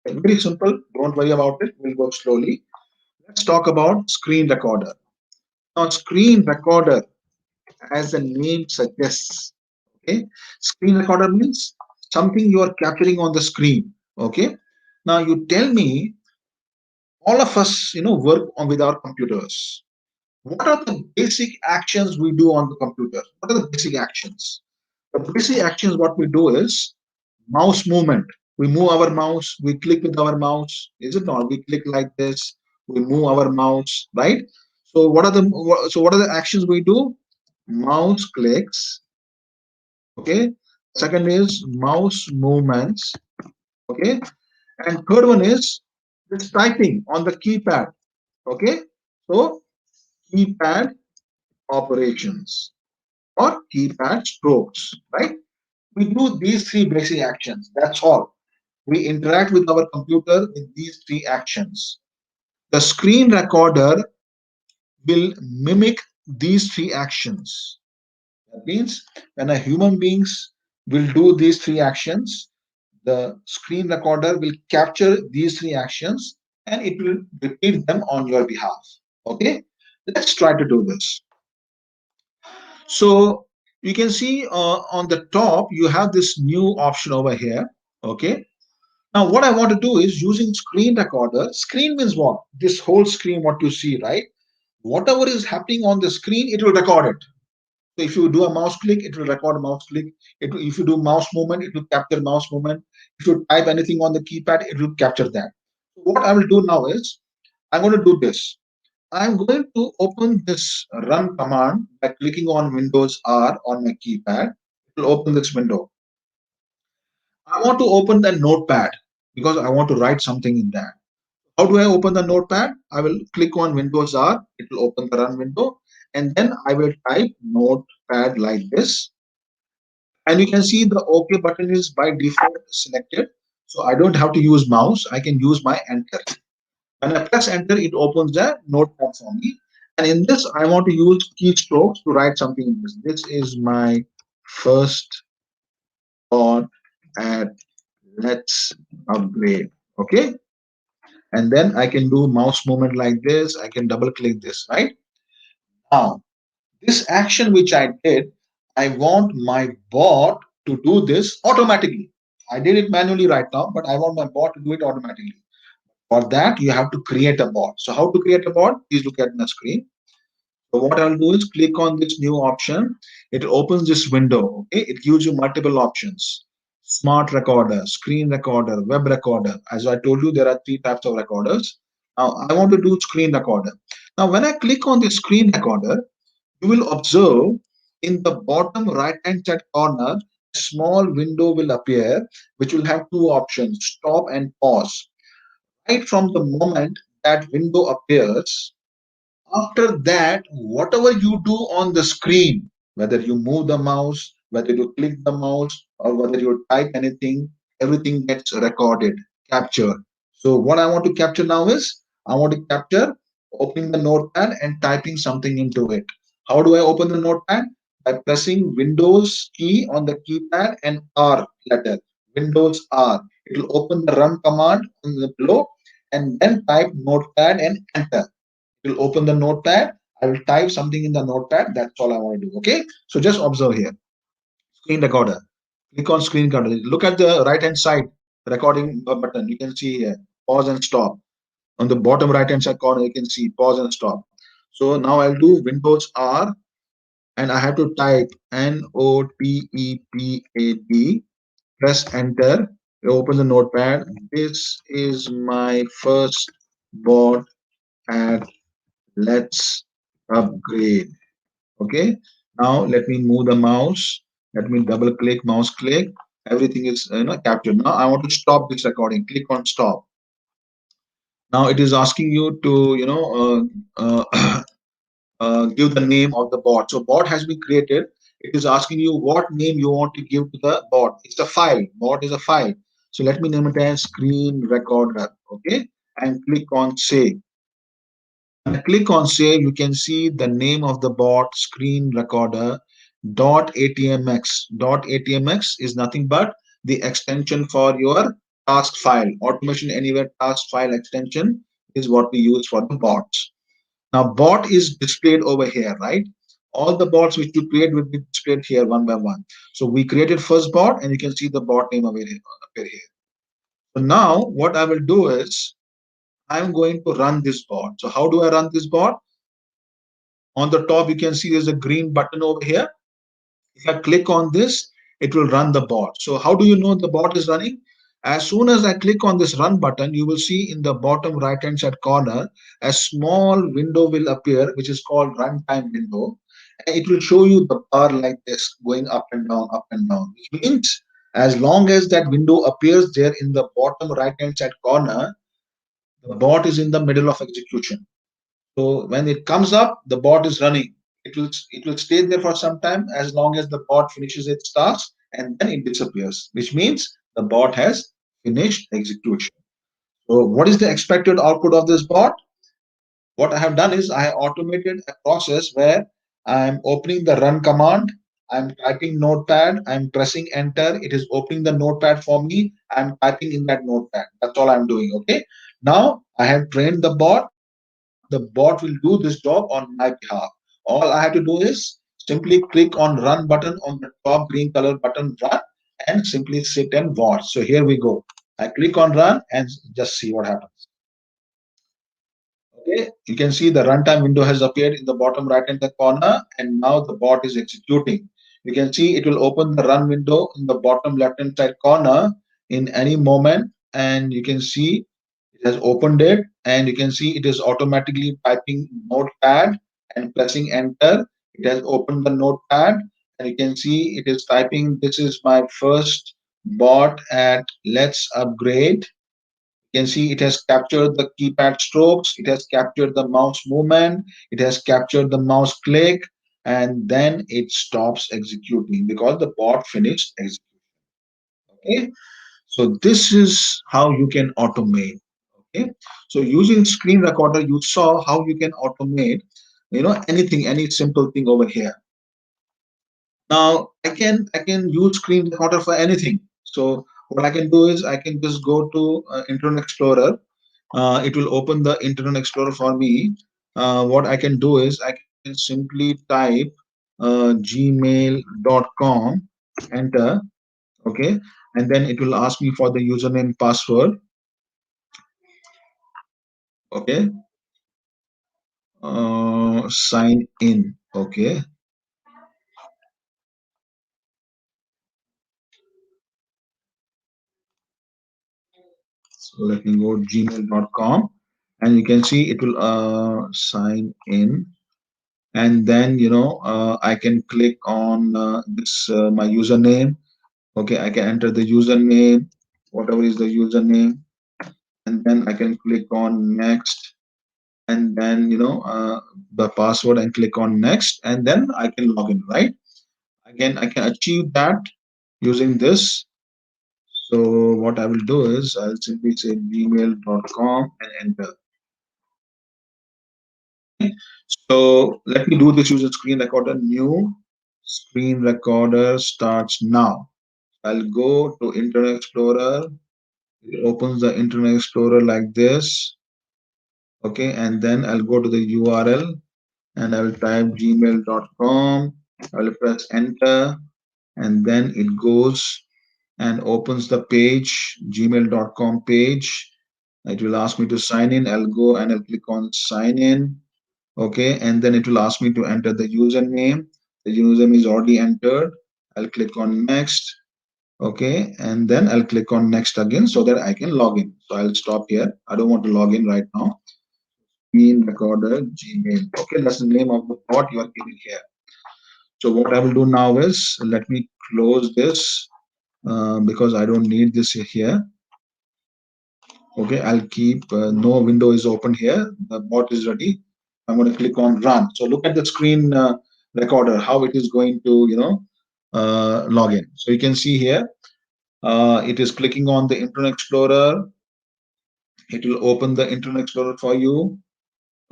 Okay, very simple. Don't worry about it. We'll go slowly. Let's talk about screen recorder. Now, screen recorder, as the name suggests, okay, screen recorder means something you are capturing on the screen. Okay. Now you tell me, all of us, work on with our computers. What are the basic actions we do on the computer? What are the basic actions? The basic actions, what we do is mouse movement. We move our mouse, we click with our mouse. Is it not? We click like this, we move our mouse, right? So what are the actions we do? Mouse clicks. Okay. Second is mouse movements. Okay. And third one is this typing on the keypad. Okay. So keypad operations or keypad strokes, right? We do these three basic actions. That's all. We interact with our computer with these three actions. The screen recorder will mimic these three actions. That means when a human beings will do these three actions, the screen recorder will capture these three actions and it will repeat them on your behalf. Okay, let's try to do this. So you can see on the top, you have this new option over here. Okay. Now what I want to do is using screen recorder. Screen means what? This whole screen, what you see, right? Whatever is happening on the screen, it will record it. So if you do a mouse click, it will record mouse click. If you do mouse movement, it will capture mouse movement. If you type anything on the keypad, it will capture that. So what I will do now is I'm going to do this. I'm going to open this run command by clicking on Windows R on my keypad. It will open this window. I want to open the notepad because I want to write something in that. How do I open the notepad? I will click on Windows R. It will open the run window. And then I will type notepad like this. And you can see the OK button is by default selected. So I don't have to use mouse. I can use my enter. When I press enter, it opens the notepad for me. And in this, I want to use keystrokes to write something in this. This is my first thought at let's upgrade. Okay. And then I can do mouse movement like this. I can double click this, right? Now, this action which I did, I want my bot to do this automatically. I did it manually right now, but I want my bot to do it automatically. For that, you have to create a bot. So how to create a bot? Please look at the screen. So what I'll do is click on this new option. It opens this window. Okay, it gives you multiple options: smart recorder, screen recorder, web recorder. As I told you, there are three types of recorders. Now I want to do screen recorder. Now when I click on the screen recorder, you will observe in the bottom right hand side corner, a small window will appear, which will have two options: stop and pause. Right from the moment that window appears, after that, whatever you do on the screen, whether you move the mouse, whether you click the mouse, or whether you type anything, everything gets recorded, captured. So what I want to capture now is I want to capture opening the notepad and typing something into it. How do I open the notepad? By pressing Windows key on the keypad and R letter. Windows R. It will open the run command on the below and then type notepad and enter. Will open the notepad. I will type something in the notepad. That's all I want to do. Okay. So just observe here. Screen recorder. Click on screen recorder. Look at the right hand side recording button. You can see here pause and stop. On the bottom right hand side corner, you can see pause and stop. So now I'll do Windows R and I have to type NOTEPAD. Press enter. Open the notepad. This is my first bot at let's upgrade. Okay, now let me move the mouse. Let me double click, mouse click. Everything is captured. Now I want to stop this recording. Click on stop. Now it is asking you to give the name of the bot. So bot has been created. It is asking you what name you want to give to the bot. It's a file. Bot is a file. So let me name it as screen recorder. Okay, and click on save. When I click on save, you can see the name of the bot screen recorder .atmx. .atmx is nothing but the extension for your task file. Automation Anywhere task file extension is what we use for the bots. Now, bot is displayed over here, right? All the bots which you create will be displayed here one by one. So we created first bot, and you can see the bot name over here, appear here. So now what I will do is I'm going to run this bot. So how do I run this bot? On the top, you can see there's a green button over here. If I click on this, it will run the bot. So how do you know the bot is running? As soon as I click on this run button, you will see in the bottom right hand side corner, a small window will appear, which is called runtime window. And it will show you the bar like this going up and down, which means as long as that window appears there in the bottom right hand side corner, the bot is in the middle of execution. So when it comes up, the bot is running. It will stay there for some time as long as the bot finishes its task and then it disappears, which means the bot has finished execution. So what is the expected output of this bot? What I have done is I have automated a process where I'm opening the run command, I'm typing notepad, I'm pressing enter, it is opening the notepad for me, I'm typing in that notepad. That's all I'm doing. Okay. Now I have trained the bot. The bot will do this job on my behalf. All I have to do is simply click on run button on the top green color button run and simply sit and watch. So here we go. I click on run and just see what happens. Okay, you can see the runtime window has appeared in the bottom right hand corner and now the bot is executing. You can see it will open the run window in the bottom left hand side corner in any moment and you can see it It has opened it, and you can see it is automatically typing notepad and pressing enter. It has opened the notepad, and you can see it is typing, this is my first bot at Let's Upgrade. You can see it has captured the keypad strokes, it has captured the mouse movement, it has captured the mouse click, and then it stops executing because the bot finished executing. Okay, so this is how you can automate. Okay, so using screen recorder, you saw how you can automate, anything, any simple thing over here. Now I can use screen recorder for anything. So what I can do is I can just go to Internet Explorer. It will open the Internet Explorer for me. What I can do is I can simply type gmail.com, enter, okay, and then it will ask me for the username password. Okay, sign in. Okay, so let me go gmail.com, and you can see it will sign in, and then I can click on this my username. Okay, I can enter the username, whatever is the username, and then I can click on next, and then the password, and click on next, and then I can log in, right? Again, I can achieve that using this. So what I will do is I'll simply say gmail.com and enter. So let me do this using screen recorder. New screen recorder starts now. I'll go to Internet Explorer. It opens the Internet Explorer like this. Okay, and then I'll go to the URL, and I will type gmail.com. I will press enter, and then it goes and opens the page, gmail.com page. It will ask me to sign in. I'll go and I'll click on sign in. Okay, and then it will ask me to enter the username. The username is already entered. I'll click on next. Okay, and then I'll click on next again so that I can log in. So I'll stop here. I don't want to log in right now. Screen recorder Gmail. Okay, that's the name of the bot you are giving here. So what I will do now is let me close this because I don't need this here. Okay, I'll keep no window is open here. The bot is ready. I'm going to click on run. So look at the screen recorder, how it is going to, log in. So you can see here, it is clicking on the Internet Explorer. It will open the Internet Explorer for you.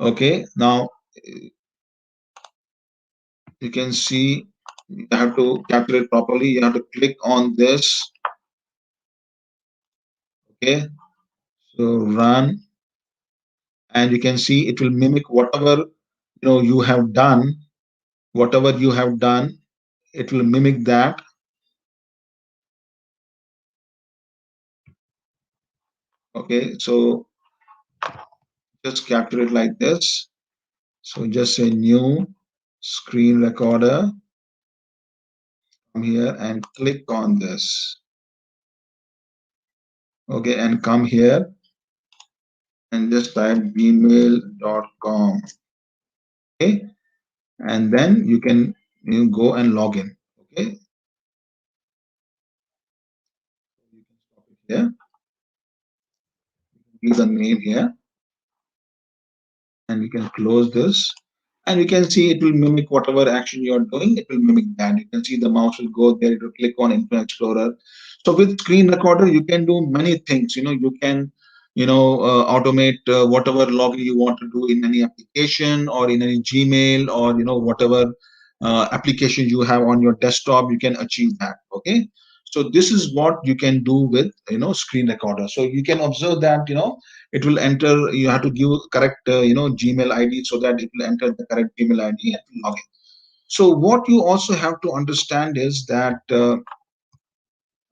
Okay, now you can see you have to calculate properly. You have to click on this. Okay, so run, and you can see it will mimic whatever you have done. Whatever you have done, it will mimic that. Okay, so just capture it like this. So just say new screen recorder. Come here and click on this. Okay, and come here and just type gmail.com. Okay, and then you can go and log in. Okay, you can stop it here. Give the name here, and we can close this, and you can see it will mimic whatever action you are doing. It will mimic that. You can see the mouse will go there. It will click on Internet Explorer. So with screen recorder you can do many things. You can automate whatever login you want to do in any application or in any Gmail, or whatever application you have on your desktop. You can achieve that. Okay, so this is what you can do with screen recorder. So you can observe that it will enter. You have to give correct Gmail ID so that it will enter the correct Gmail ID and log in. So what you also have to understand is that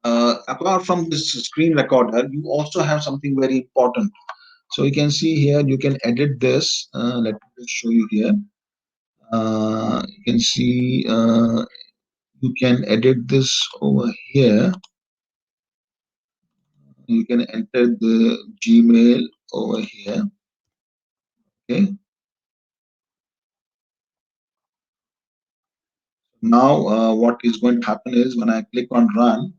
apart from this screen recorder, you also have something very important. So you can see here, you can edit this. Let me just show you here. You can see you can edit this over here. You can enter the Gmail over here. Okay. Now, what is going to happen is when I click on run,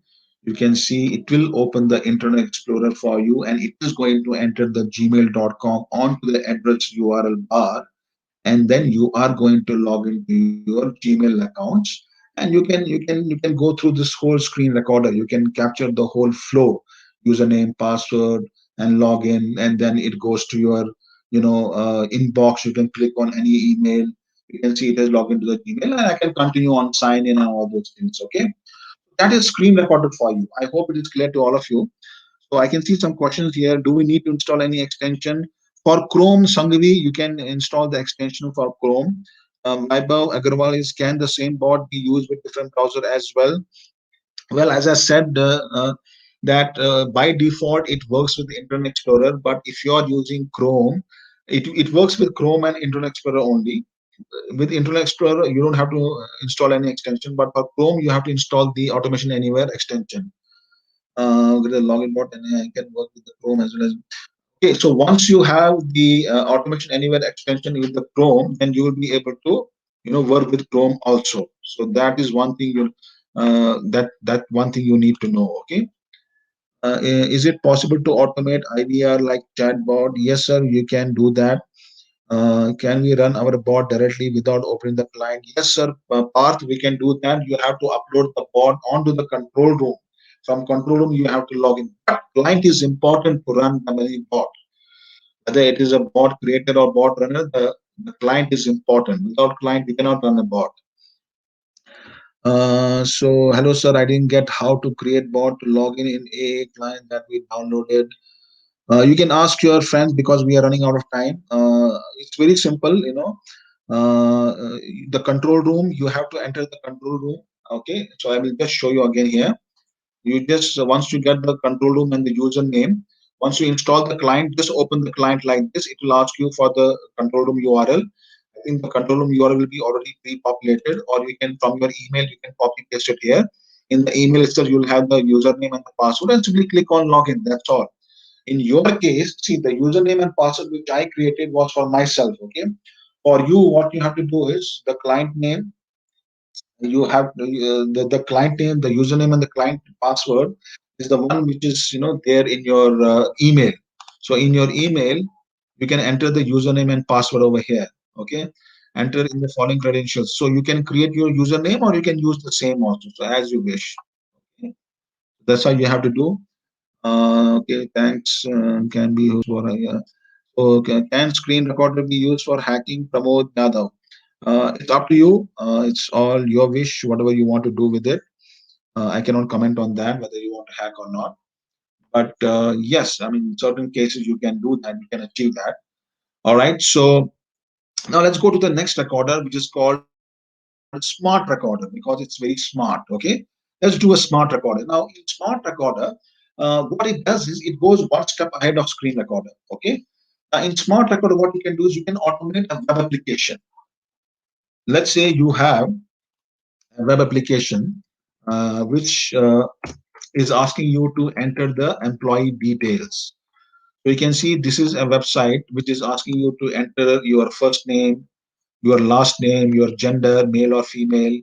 you can see it will open the Internet Explorer for you, and it is going to enter the gmail.com onto the address URL bar, and then you are going to log into your Gmail accounts, and you can go through this whole screen recorder. You can capture the whole flow, username, password, and login, and then it goes to your inbox. You can click on any email. You can see it has logged into the Gmail, and I can continue on sign in and all those things. Okay, that is screen recorded for you. I hope it is clear to all of you. So I can see some questions here. Do we need to install any extension? For Chrome, Sangvi, you can install the extension for Chrome. Vaibhav Agarwal is, can the same bot be used with different browser as well? Well, as I said, that by default it works with Internet Explorer, but if you are using Chrome, it works with Chrome and Internet Explorer only. With Internet Explorer, you don't have to install any extension, but for Chrome, you have to install the Automation Anywhere extension with a login bot, and I can work with the Chrome as well as. Okay, so once you have the Automation Anywhere extension with the Chrome, then you will be able to work with Chrome also. So that is one thing that one thing you need to know. Okay, is it possible to automate IVR like chatbot? Yes, sir, you can do that. Can we run our bot directly without opening the client? Yes, sir. Parth, we can do that. You have to upload the bot onto the control room. From control room, you have to log in. But client is important to run the many bot. Whether it is a bot creator or bot runner, the client is important. Without client, we cannot run a bot. So hello, sir. I didn't get how to create bot to log in a client that we downloaded. You can ask your friends because we are running out of time. It's very simple, the control room. You have to enter the control room. Okay, so I will just show you again here. You just once you get the control room and the username, once you install the client, just open the client like this. It will ask you for the control room URL. I think the control room URL will be already pre-populated, or you can from your email you can copy paste it here. In the email itself, you'll have the username and the password, and simply click on login. That's all. In your case, see, the username and password which I created was for myself. Okay, for you, what you have to do is the client name. You have the client name, the username, and the client password is the one which is there in your email. So in your email, you can enter the username and password over here. Okay, enter in the following credentials. So you can create your username or you can use the same also. So as you wish. Okay? That's how you have to do. Okay, thanks. Can be used for okay. Can screen recorder be used for hacking? Pramod Yadav. It's up to you. It's all your wish, whatever you want to do with it. I cannot comment on that, whether you want to hack or not. But yes, I mean, in certain cases you can do that, you can achieve that. All right. So now let's go to the next recorder, which is called smart recorder because it's very smart. Okay. Let's do a smart recorder. Now, in smart recorder, what it does is it goes one step ahead of screen recorder. Okay. In smart recorder, what you can do is you can automate a web application. Let's say you have a web application which is asking you to enter the employee details. So you can see this is a website which is asking you to enter your first name, your last name, your gender, male or female,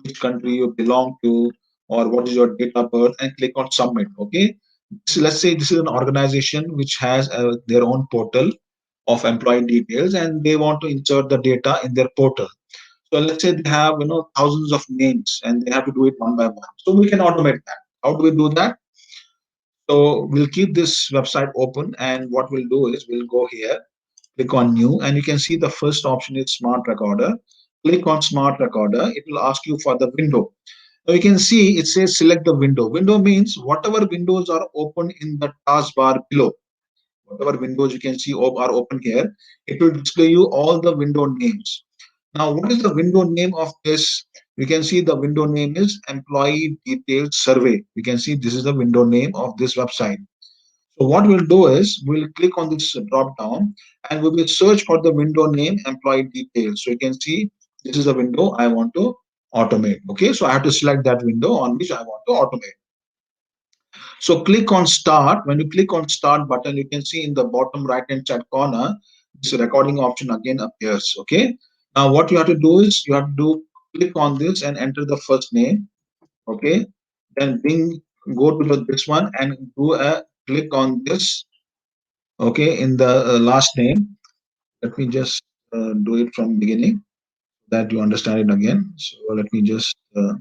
which country you belong to, or what is your date of birth, and click on submit. Okay. So let's say this is an organization which has their own portal of employee details, and they want to insert the data in their portal. So let's say they have thousands of names and they have to do it one by one. So we can automate that. How do we do that? So we'll keep this website open, and what we'll do is we'll go here, click on new, and you can see the first option is smart recorder. Click on smart recorder. It will ask you for the window. Now you can see it says select the window. Window means whatever windows are open in the taskbar below. Whatever windows you can see are open here, it will display you all the window names. Now, what is the window name of this? We can see the window name is Employee Details Survey. We can see this is the window name of this website. So what we'll do is we'll click on this drop down and we will search for the window name Employee Details. So you can see this is the window I want to automate. Okay, so I have to select that window on which I want to automate. So click on start. When you click on start button, you can see in the bottom right hand side corner, this recording option again appears. Okay. Now what you have to do is you have to click on this and enter the first name. Okay. Then go to this one and do a click on this. Okay. In the last name. Let me just do it from beginning that you understand it again. So let me just okay,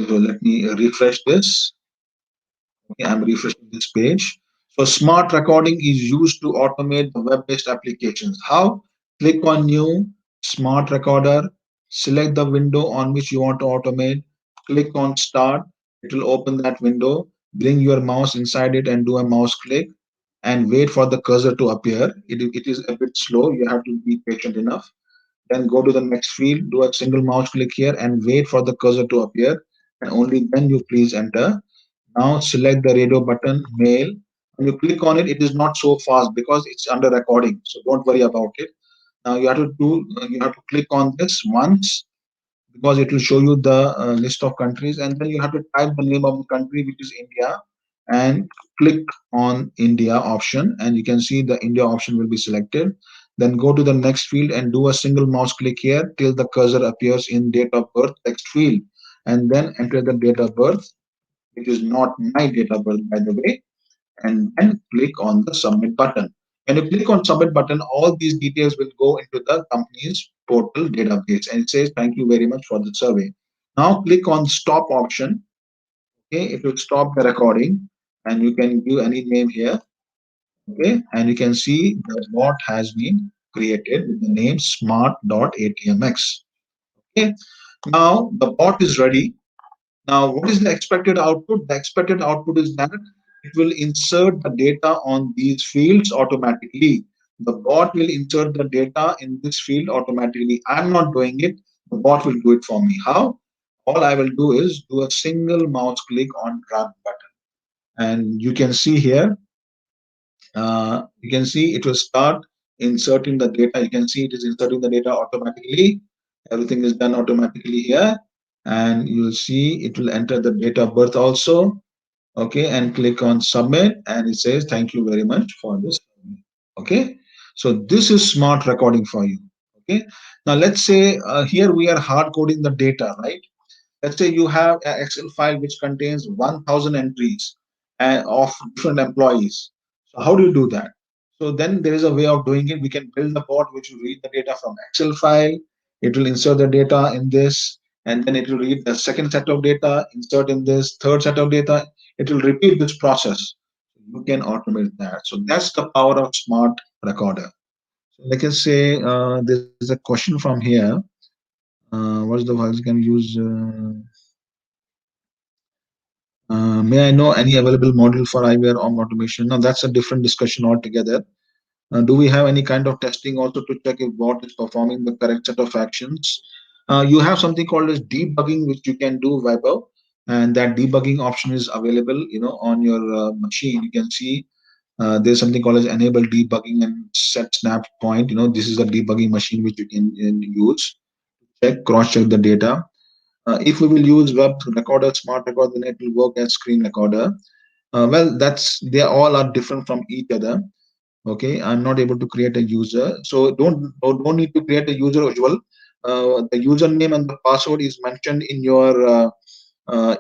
so let me refresh this. Okay, I'm refreshing this page. So smart recording is used to automate the web-based applications. How? Click on new smart recorder, select the window on which you want to automate, click on start. It will open that window. Bring your mouse inside it and do a mouse click and wait for the cursor to appear. It is a bit slow. You have to be patient enough. Then go to the next field, do a single mouse click here and wait for the cursor to appear. And only then you please enter. Now select the radio button, mail. When you click on it, it is not so fast because it's under recording. So don't worry about it. Now you have to click on this once because it will show you the list of countries, and then you have to type the name of the country, which is India, and click on India option, and you can see the India option will be selected. Then go to the next field and do a single mouse click here till the cursor appears in date of birth text field, and then enter the date of birth. It is not my date of birth, by the way, and then click on the submit button. When you click on submit button, all these details will go into the company's portal database, and it says thank you very much for the survey. Now click on stop option. Okay, it will stop the recording, and you can give any name here. Okay, and you can see the bot has been created with the name smart.atmx. Okay, now the bot is ready. Now, what is the expected output? The expected output is that it will insert the data on these fields automatically. The bot will insert the data in this field automatically. I'm not doing it. The bot will do it for me. How? All I will do is do a single mouse click on run button. And you can see here, you can see it will start inserting the data. You can see it is inserting the data automatically. Everything is done automatically here. And you'll see it will enter the date of birth also. Okay, and click on submit, and it says thank you very much for this. Okay, so this is smart recording for you. Okay, now let's say here we are hard coding the data, right? Let's say you have an Excel file which contains 1000 entries of different employees. So how do you do that? So then there is a way of doing it. We can build a bot which will read the data from Excel file. It will insert the data in this, and then it will read the second set of data, insert in this third set of data. It will repeat this process. You can automate that. So that's the power of smart recorder. So like I say, there's a question from here. What's the files you can use? May I know any available module for eyewear on automation? Now that's a different discussion altogether. Do we have any kind of testing also to check if bot is performing the correct set of actions? You have something called as debugging, which you can do, Viber, and that debugging option is available, on your machine. You can see there's something called as enable debugging and set snap point. This is a debugging machine which you can use. Cross check the data. If we will use web recorder, smart recorder, then it will work as screen recorder. Well, they all are different from each other. Okay, I'm not able to create a user, so don't need to create a user usual. The username and the password is mentioned in your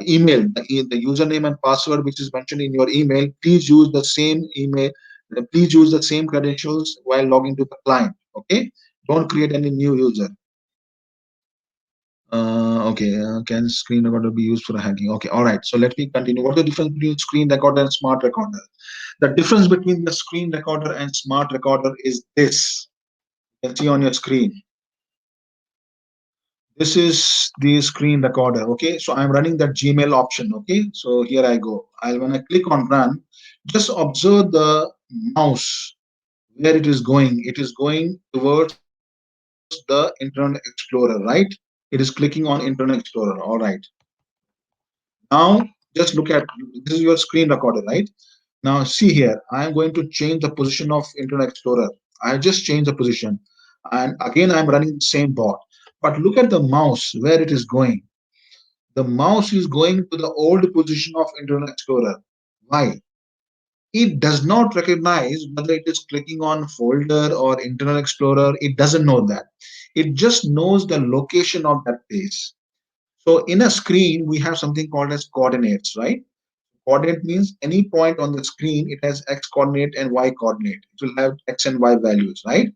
email. The username and password which is mentioned in your email, please use the same email. Please use the same credentials while logging to the client. Okay, don't create any new user. Okay, can screen recorder be used for hacking? Okay, all right. So let me continue. What's the difference between screen recorder and smart recorder? The difference between the screen recorder and smart recorder is this. You can see on your screen. This is the screen recorder. Okay, so I'm running that Gmail option. Okay, so here I go. When I click on run, just observe the mouse where it is going. It is going towards the Internet Explorer, right? It is clicking on Internet Explorer. All right. Now, just look at this is your screen recorder, right? Now, see here, I am going to change the position of Internet Explorer. I just changed the position. And again, I'm running the same bot. But look at the mouse, where it is going. The mouse is going to the old position of Internet Explorer. Why? It does not recognize whether it is clicking on folder or Internet Explorer. It doesn't know that. It just knows the location of that place. So in a screen, we have something called as coordinates, right? Coordinate means any point on the screen, it has X coordinate and Y coordinate. It will have X and Y values, right?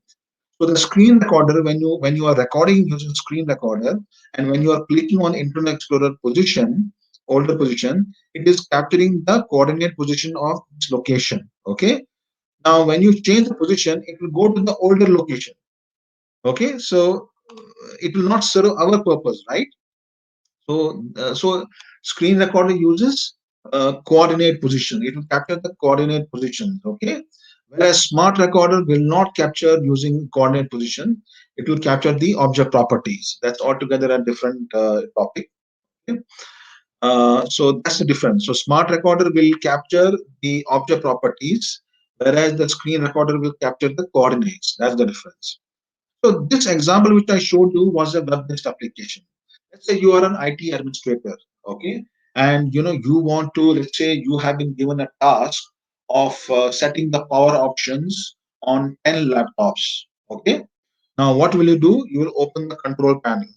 So the screen recorder, when you are recording using screen recorder, and when you are clicking on Internet Explorer position, older position, it is capturing the coordinate position of this location. Okay. Now, when you change the position, it will go to the older location. Okay. So it will not serve our purpose, right? So screen recorder uses coordinate position. It will capture the coordinate position. Okay. Whereas smart recorder will not capture using coordinate position. It will capture the object properties. That's altogether a different topic. Okay. So that's the difference. So smart recorder will capture the object properties, whereas the screen recorder will capture the coordinates. That's the difference. So this example which I showed you was a web-based application. Let's say you are an IT administrator, okay, and you want to, let's say you have been given a task of setting the power options on 10 laptops, okay. Now what will you do? You will open the control panel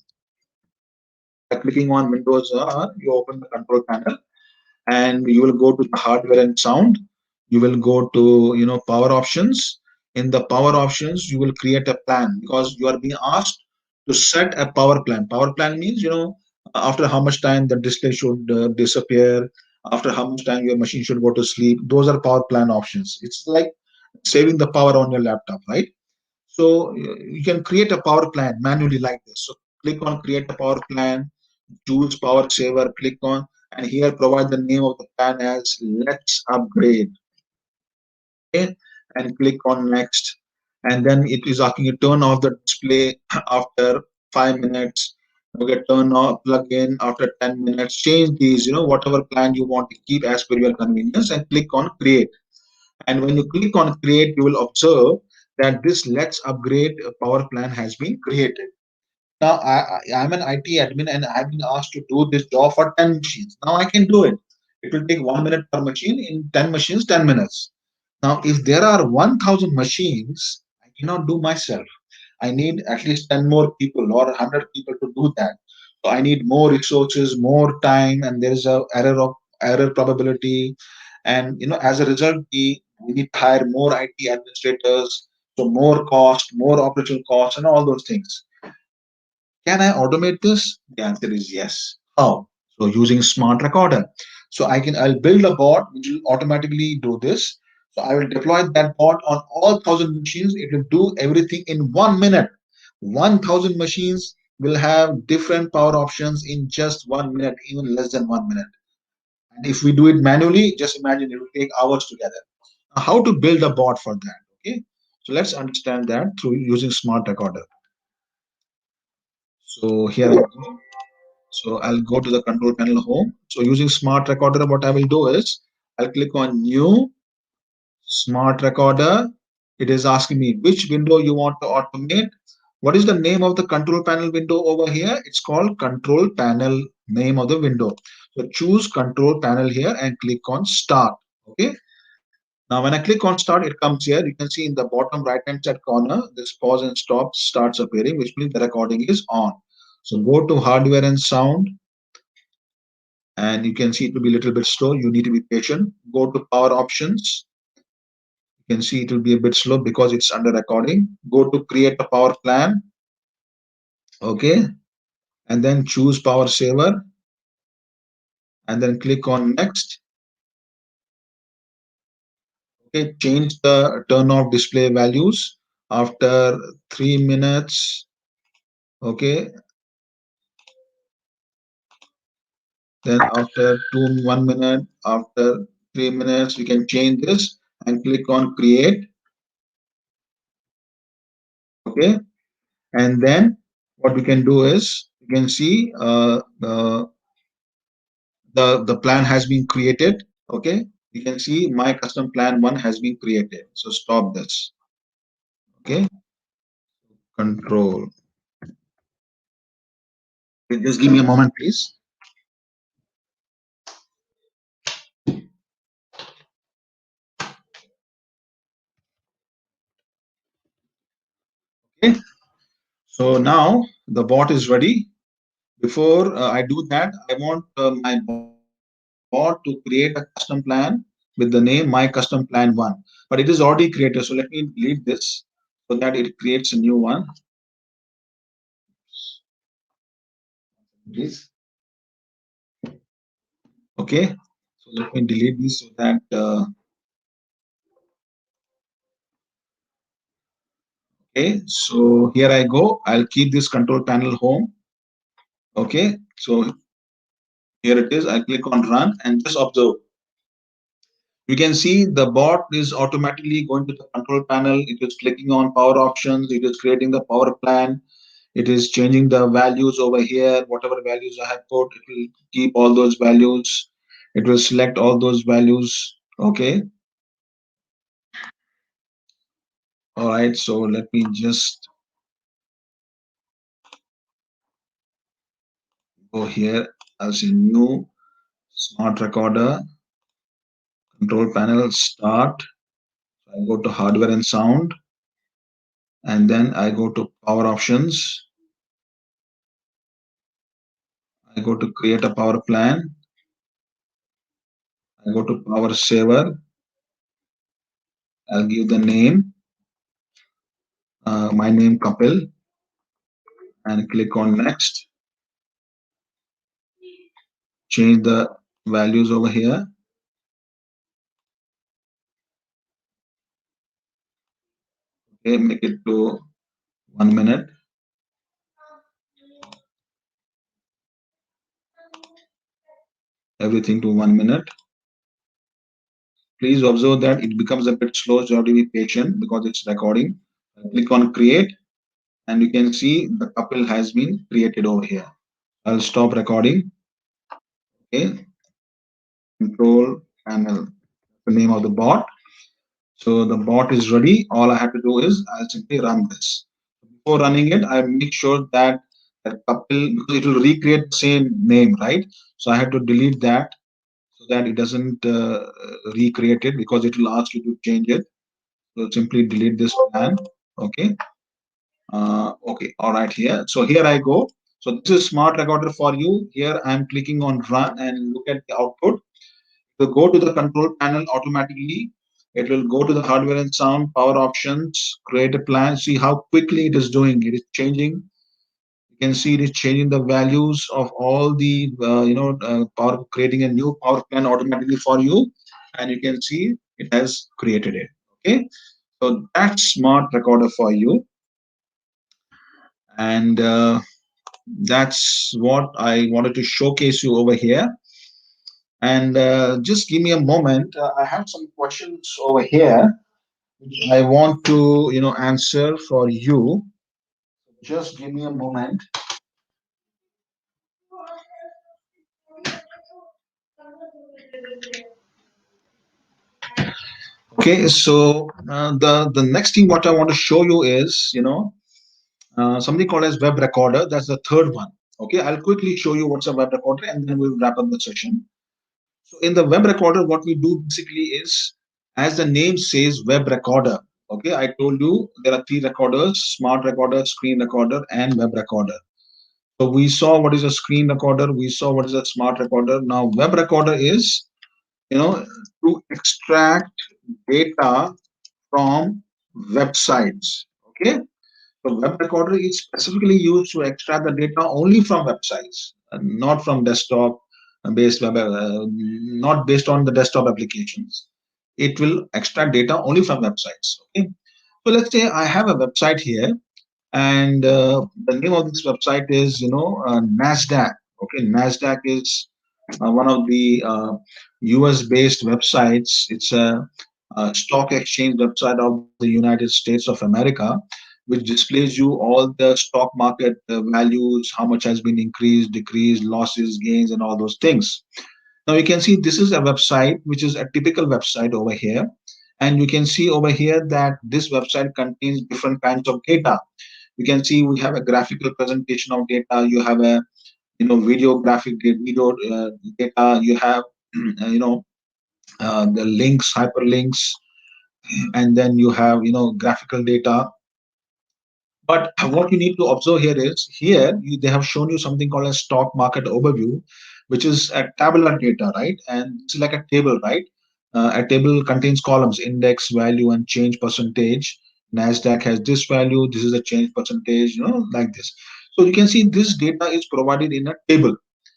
by clicking on Windows. You open the control panel and you will go to the hardware and sound. You will go to power options. In the power options you will create a plan, because you are being asked to set a power plan means after how much time the display should disappear, after how much time your machine should go to sleep. Those are power plan options. It's like saving the power on your laptop, right? So you can create a power plan manually like this. So click on create a power plan, choose power saver, click on, and here provide the name of the plan as let's upgrade. Okay, and click on next. And then it is asking you turn off the display after 5 minutes. Okay, turn off plug in after 10 minutes. Change these, whatever plan you want to keep as per your convenience, and click on create. And when you click on create, you will observe that this let's upgrade power plan has been created. Now I'm an IT admin and I've been asked to do this job for 10 machines. Now I can do it. It will take 1 minute per machine. In 10 machines, 10 minutes. Now, if there are 1,000 machines, I cannot do myself. I need at least 10 more people or 100 people to do that. So I need more resources, more time, and there is a error probability. And as a result, we need to hire more IT administrators, so more cost, more operational costs, and all those things. Can I automate this? The answer is yes. How? So using smart recorder. So I'll build a bot which will automatically do this. So I will deploy that bot on all 1,000 machines. It will do everything in 1 minute. 1,000 machines will have different power options in just 1 minute, even less than 1 minute. And if we do it manually, just imagine it will take hours together. Now, how to build a bot for that? Okay. So let's understand that through using smart recorder. So here I go. So I'll go to the control panel home. So using smart recorder, what I will do is I'll click on new smart recorder. It is asking me which window you want to automate. What is the name of the control panel window over here? It's called control panel, name of the window. So choose control panel here and click on start. Okay. Now when I click on start, it comes here. You can see in the bottom right hand side corner, this pause and stop starts appearing, which means the recording is on. So go to hardware and sound, and you can see it will be a little bit slow. You need to be patient. Go to power options. You can see it will be a bit slow because it's under recording. Go to create a power plan. Okay. And then choose power saver and then click on next. Okay. Change the turn off display values after 3 minutes. Okay. Then after 1 minute, after 3 minutes, we can change this and click on create. Okay. And then what we can do is you can see the plan has been created. Okay, you can see my custom plan one has been created. So stop this. Okay, control. Just give me a moment, please. Okay. So now the bot is ready. Before I do that, I want my bot to create a custom plan with the name my custom plan one. But it is already created. So let me delete this so that it creates a new one. Please. Okay. So let me delete this so that okay. So here I go. I'll keep this control panel home. Okay. So here it is. I click on run and just observe. You can see the bot is automatically going to the control panel. It is clicking on power options. It is creating the power plan. It is changing the values over here. Whatever values I have put, it will keep all those values. It will select all those values. Okay. All right. So let me just go here. I'll say new smart recorder, control panel, start. I go to hardware and sound, and then I go to power options. I go to create a power plan. I go to power saver. I'll give the name, my name Kapil, and click on next. Change the values over here. Okay, make it to 1 minute. Everything to 1 minute. Please observe that it becomes a bit slow, so you have to be patient because it's recording. Click on create, and you can see the Kapil has been created over here. I'll stop recording. Okay, control panel, the name of the bot. So the bot is ready. All I have to do is I'll simply run this. Before running it, I make sure that that couple, because it will recreate the same name, right? So I have to delete that so that it doesn't recreate it because it will ask you to change it. So simply delete this plan. Okay. Okay. All right. Here. So here I go. So this is smart recorder for you. Here I'm clicking on run and look at the output. To go to the control panel automatically. It will go to the hardware and sound, power options, create a plan. See how quickly it is doing. It is changing. You can see it is changing the values of all the power, creating a new power plan automatically for you, and you can see it has created it. Okay, so that's smart recorder for you, and that's what I wanted to showcase you over here. And just give me a moment. I have some questions over here which I want to answer for you. Just give me a moment. Okay, so the next thing what I want to show you is something called as web recorder. That's the third one. Okay, I'll quickly show you what's a web recorder, and then we'll wrap up the session. So in the web recorder, what we do basically is, as the name says, web recorder. Okay, I told you there are three recorders: smart recorder, screen recorder, and web recorder. So we saw what is a screen recorder. We saw what is a smart recorder. Now web recorder is to extract data from websites. Okay, so web recorder is specifically used to extract the data only from websites, not from desktop based web, not based on the desktop applications. It will extract data only from websites. Okay, so let's say I have a website here, and the name of this website is Nasdaq. Okay, Nasdaq is one of the US based websites. It's a stock exchange website of the United States of America, which displays you all the stock market values, how much has been increased, decreased, losses, gains, and all those things. Now you can see this is a website which is a typical website over here. And you can see over here that this website contains different kinds of data. You can see we have a graphical presentation of data. You have a video graphic video data. You have the links, hyperlinks, and then you have graphical data. But what you need to observe here is they have shown you something called a stock market overview, which is a tabular data, right? And it's like a table, right? A table contains columns: index, value, and change percentage. Nasdaq has this value. This is the change percentage, like this. So you can see this data is provided in a table.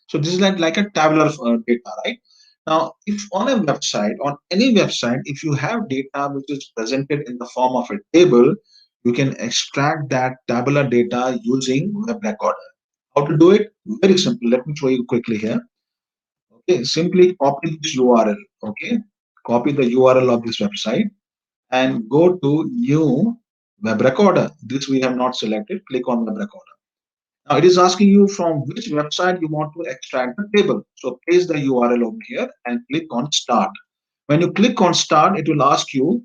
So this is like a tabular data, right? Now, if on a website, on any website, if you have data which is presented in the form of a table, you can extract that tabular data using web recorder. How to do it? Very simple. Let me show you quickly here. Okay, simply copy this URL. Okay, copy the URL of this website and go to new web recorder. This we have not selected. Click on web recorder. Now it is asking you from which website you want to extract the table. So paste the URL over here and click on start. When you click on start, it will ask you,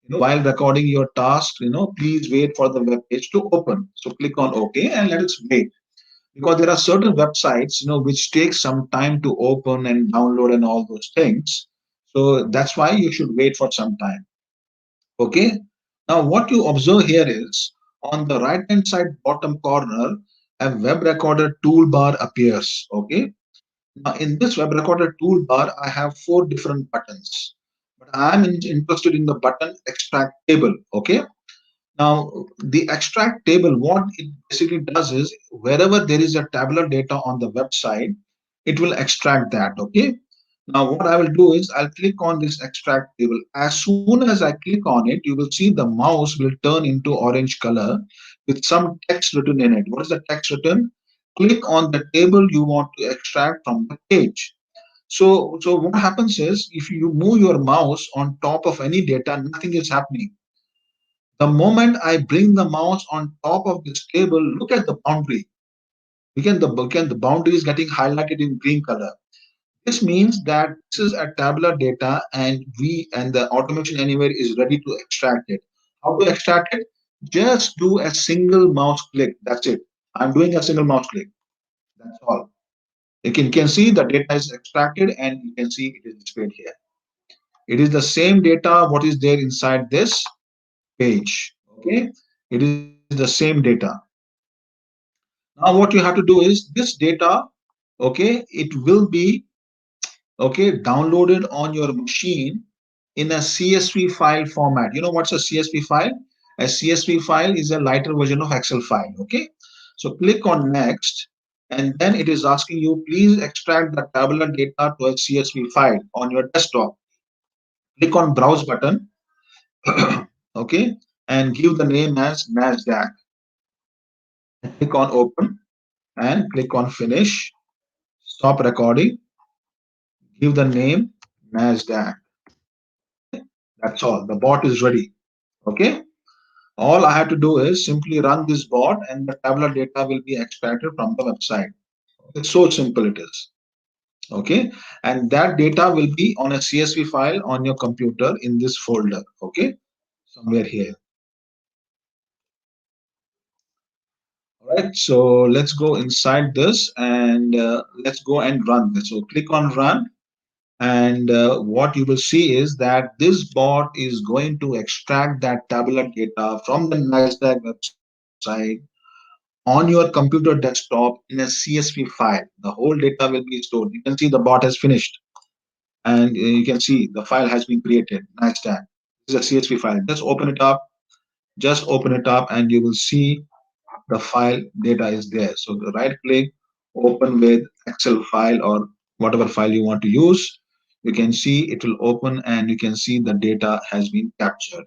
while recording your task, please wait for the web page to open. So click on OK and let us wait. Because there are certain websites, which take some time to open and download and all those things. So that's why you should wait for some time. Okay. Now what you observe here is on the right hand side bottom corner, a web recorder toolbar appears. Okay. Now in this web recorder toolbar, I have four different buttons, but I'm interested in the button extract table. Okay. Now the extract table, what it basically does is wherever there is a tabular data on the website, it will extract that. Okay. Now what I will do is I'll click on this extract table. As soon as I click on it, you will see the mouse will turn into orange color with some text written in it. What is the text written? Click on the table you want to extract from the page. So what happens is if you move your mouse on top of any data, nothing is happening. The moment I bring the mouse on top of this table, look at the boundary. The boundary is getting highlighted in green color. This means that this is a tabular data and the automation anywhere is ready to extract it. How to extract it? Just do a single mouse click. That's it. I'm doing a single mouse click. That's all. You can see the data is extracted and you can see it is displayed here. It is the same data what is there inside this page. Okay. It is the same data. Now what you have to do is this data, okay, it will be downloaded on your machine in a CSV file format. You know what's a CSV file? A CSV file is a lighter version of Excel file. Okay, so click on next, and then it is asking you please extract the tabular data to a CSV file on your desktop. Click on browse button. Okay, and give the name as Nasdaq. Click on open and click on finish. Stop recording. Give the name Nasdaq. Okay, that's all. The bot is ready. Okay, all I have to do is simply run this bot and the tabular data will be extracted from the website. It's so simple it is. Okay, and that data will be on a CSV file on your computer in this folder. Okay, somewhere here. All right, so let's go inside this and let's go and run this. So click on run, and what you will see is that this bot is going to extract that tabular data from the Nasdaq website on your computer desktop in a CSV file. The whole data will be stored. You can see the bot has finished, and you can see the file has been created. Nasdaq. This is a CSV file. Just open it up. Just open it up, and you will see the file data is there. So the right click, open with Excel file or whatever file you want to use. You can see it will open, and you can see the data has been captured.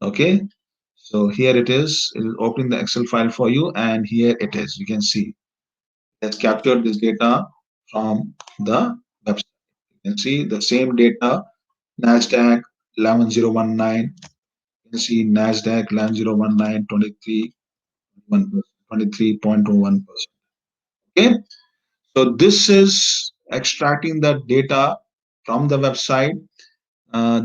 Okay. So here it is. It is opening the Excel file for you, and here it is. You can see has captured this data from the website. You can see the same data, NASDAQ 11019. You can see NASDAQ 11019, 23.01%. Okay, so this is extracting the data from the website.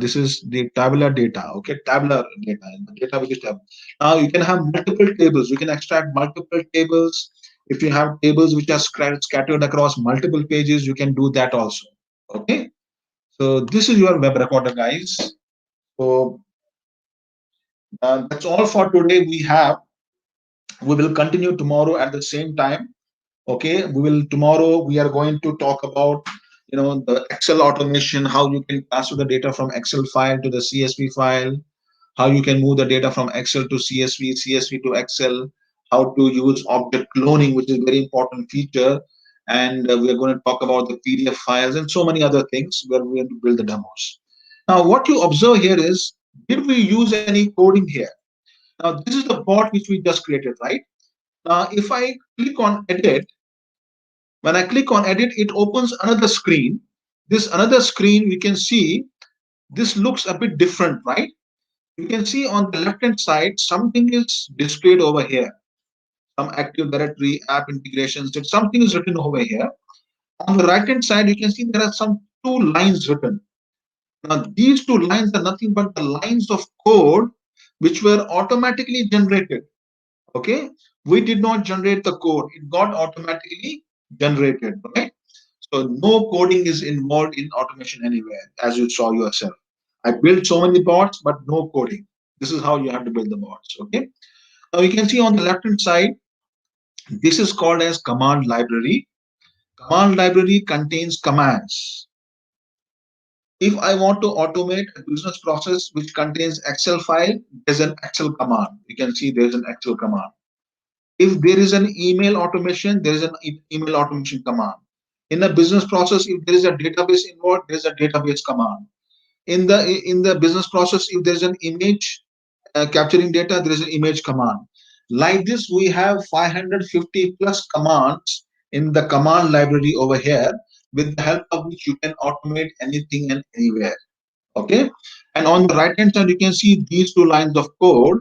This is the tabular data. Okay, tabular data, the data which is tabular. Now you can have multiple tables. You can extract multiple tables. If you have tables which are scattered across multiple pages, you can do that also. Okay, so this is your web recorder, guys. So that's all for today. We have We will continue tomorrow at the same time. Okay, we will tomorrow we are going to talk about the Excel automation, how you can transfer the data from Excel file to the CSV file, how you can move the data from Excel to CSV, CSV to Excel, how to use object cloning, which is a very important feature. And we are going to talk about the PDF files and so many other things where we're going to build the demos. Now, what you observe here is, did we use any coding here? Now, this is the bot which we just created, right? Now, if I click on edit, when I click on edit, it opens another screen. This another screen, we can see this looks a bit different, right? You can see on the left hand side, something is displayed over here. Some Active Directory app integrations, that something is written over here. On the right hand side, you can see there are some two lines written. Now, these two lines are nothing but the lines of code which were automatically generated. Okay, we did not generate the code, it got automatically generated, right? So no coding is involved in automation anywhere, as you saw yourself. I built so many bots, but no coding. This is how you have to build the bots. Okay, now you can see on the left hand side, this is called as command library. Command library contains commands. If I want to automate a business process which contains Excel file, there's an Excel command. You can see there's an Excel command. If there is an email automation, there is an email automation command. In a business process, if there is a database involved, there is a database command. In the business process, if there is an image capturing data, there is an image command. Like this, we have 550 plus commands in the command library over here, with the help of which you can automate anything and anywhere. Okay, and on the right hand side, you can see these two lines of code.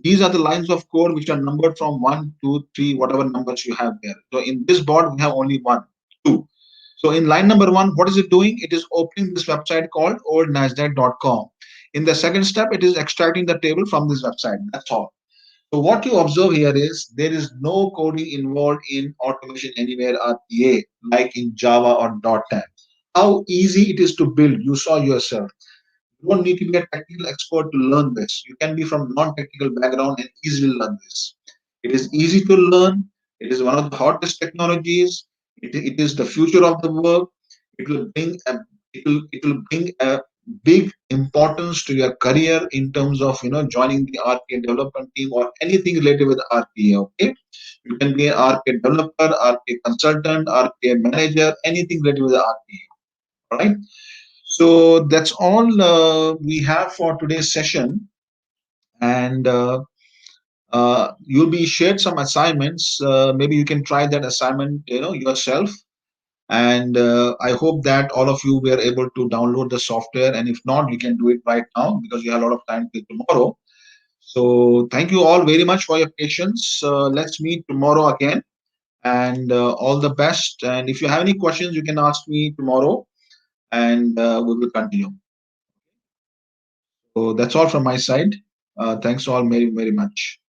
These are the lines of code which are numbered from 1, 2, 3, whatever numbers you have there. So in this board, we have only 1, 2. So in line number 1, what is it doing? It is opening this website called oldnasdaq.com. In the second step, it is extracting the table from this website. That's all. So what you observe here is there is no coding involved in automation anywhere RPA, like in Java or .NET. How easy it is to build, you saw yourself. You don't need to be a technical expert to learn this. You can be from non-technical background and easily learn this. It is easy to learn. It is one of the hottest technologies. It is the future of the work. It will bring a it will bring a big importance to your career in terms of joining the RPA development team or anything related with RPA. Okay, you can be an RPA developer, RPA consultant, RPA manager, anything related with the RPA. All right. So that's all we have for today's session, and you'll be shared some assignments. Maybe you can try that assignment, yourself. And I hope that all of you were able to download the software, and if not, you can do it right now because you have a lot of time till tomorrow. So thank you all very much for your patience. Let's meet tomorrow again, and all the best. And if you have any questions, you can ask me tomorrow, and we will continue. So that's all from my side. Thanks all very, very much.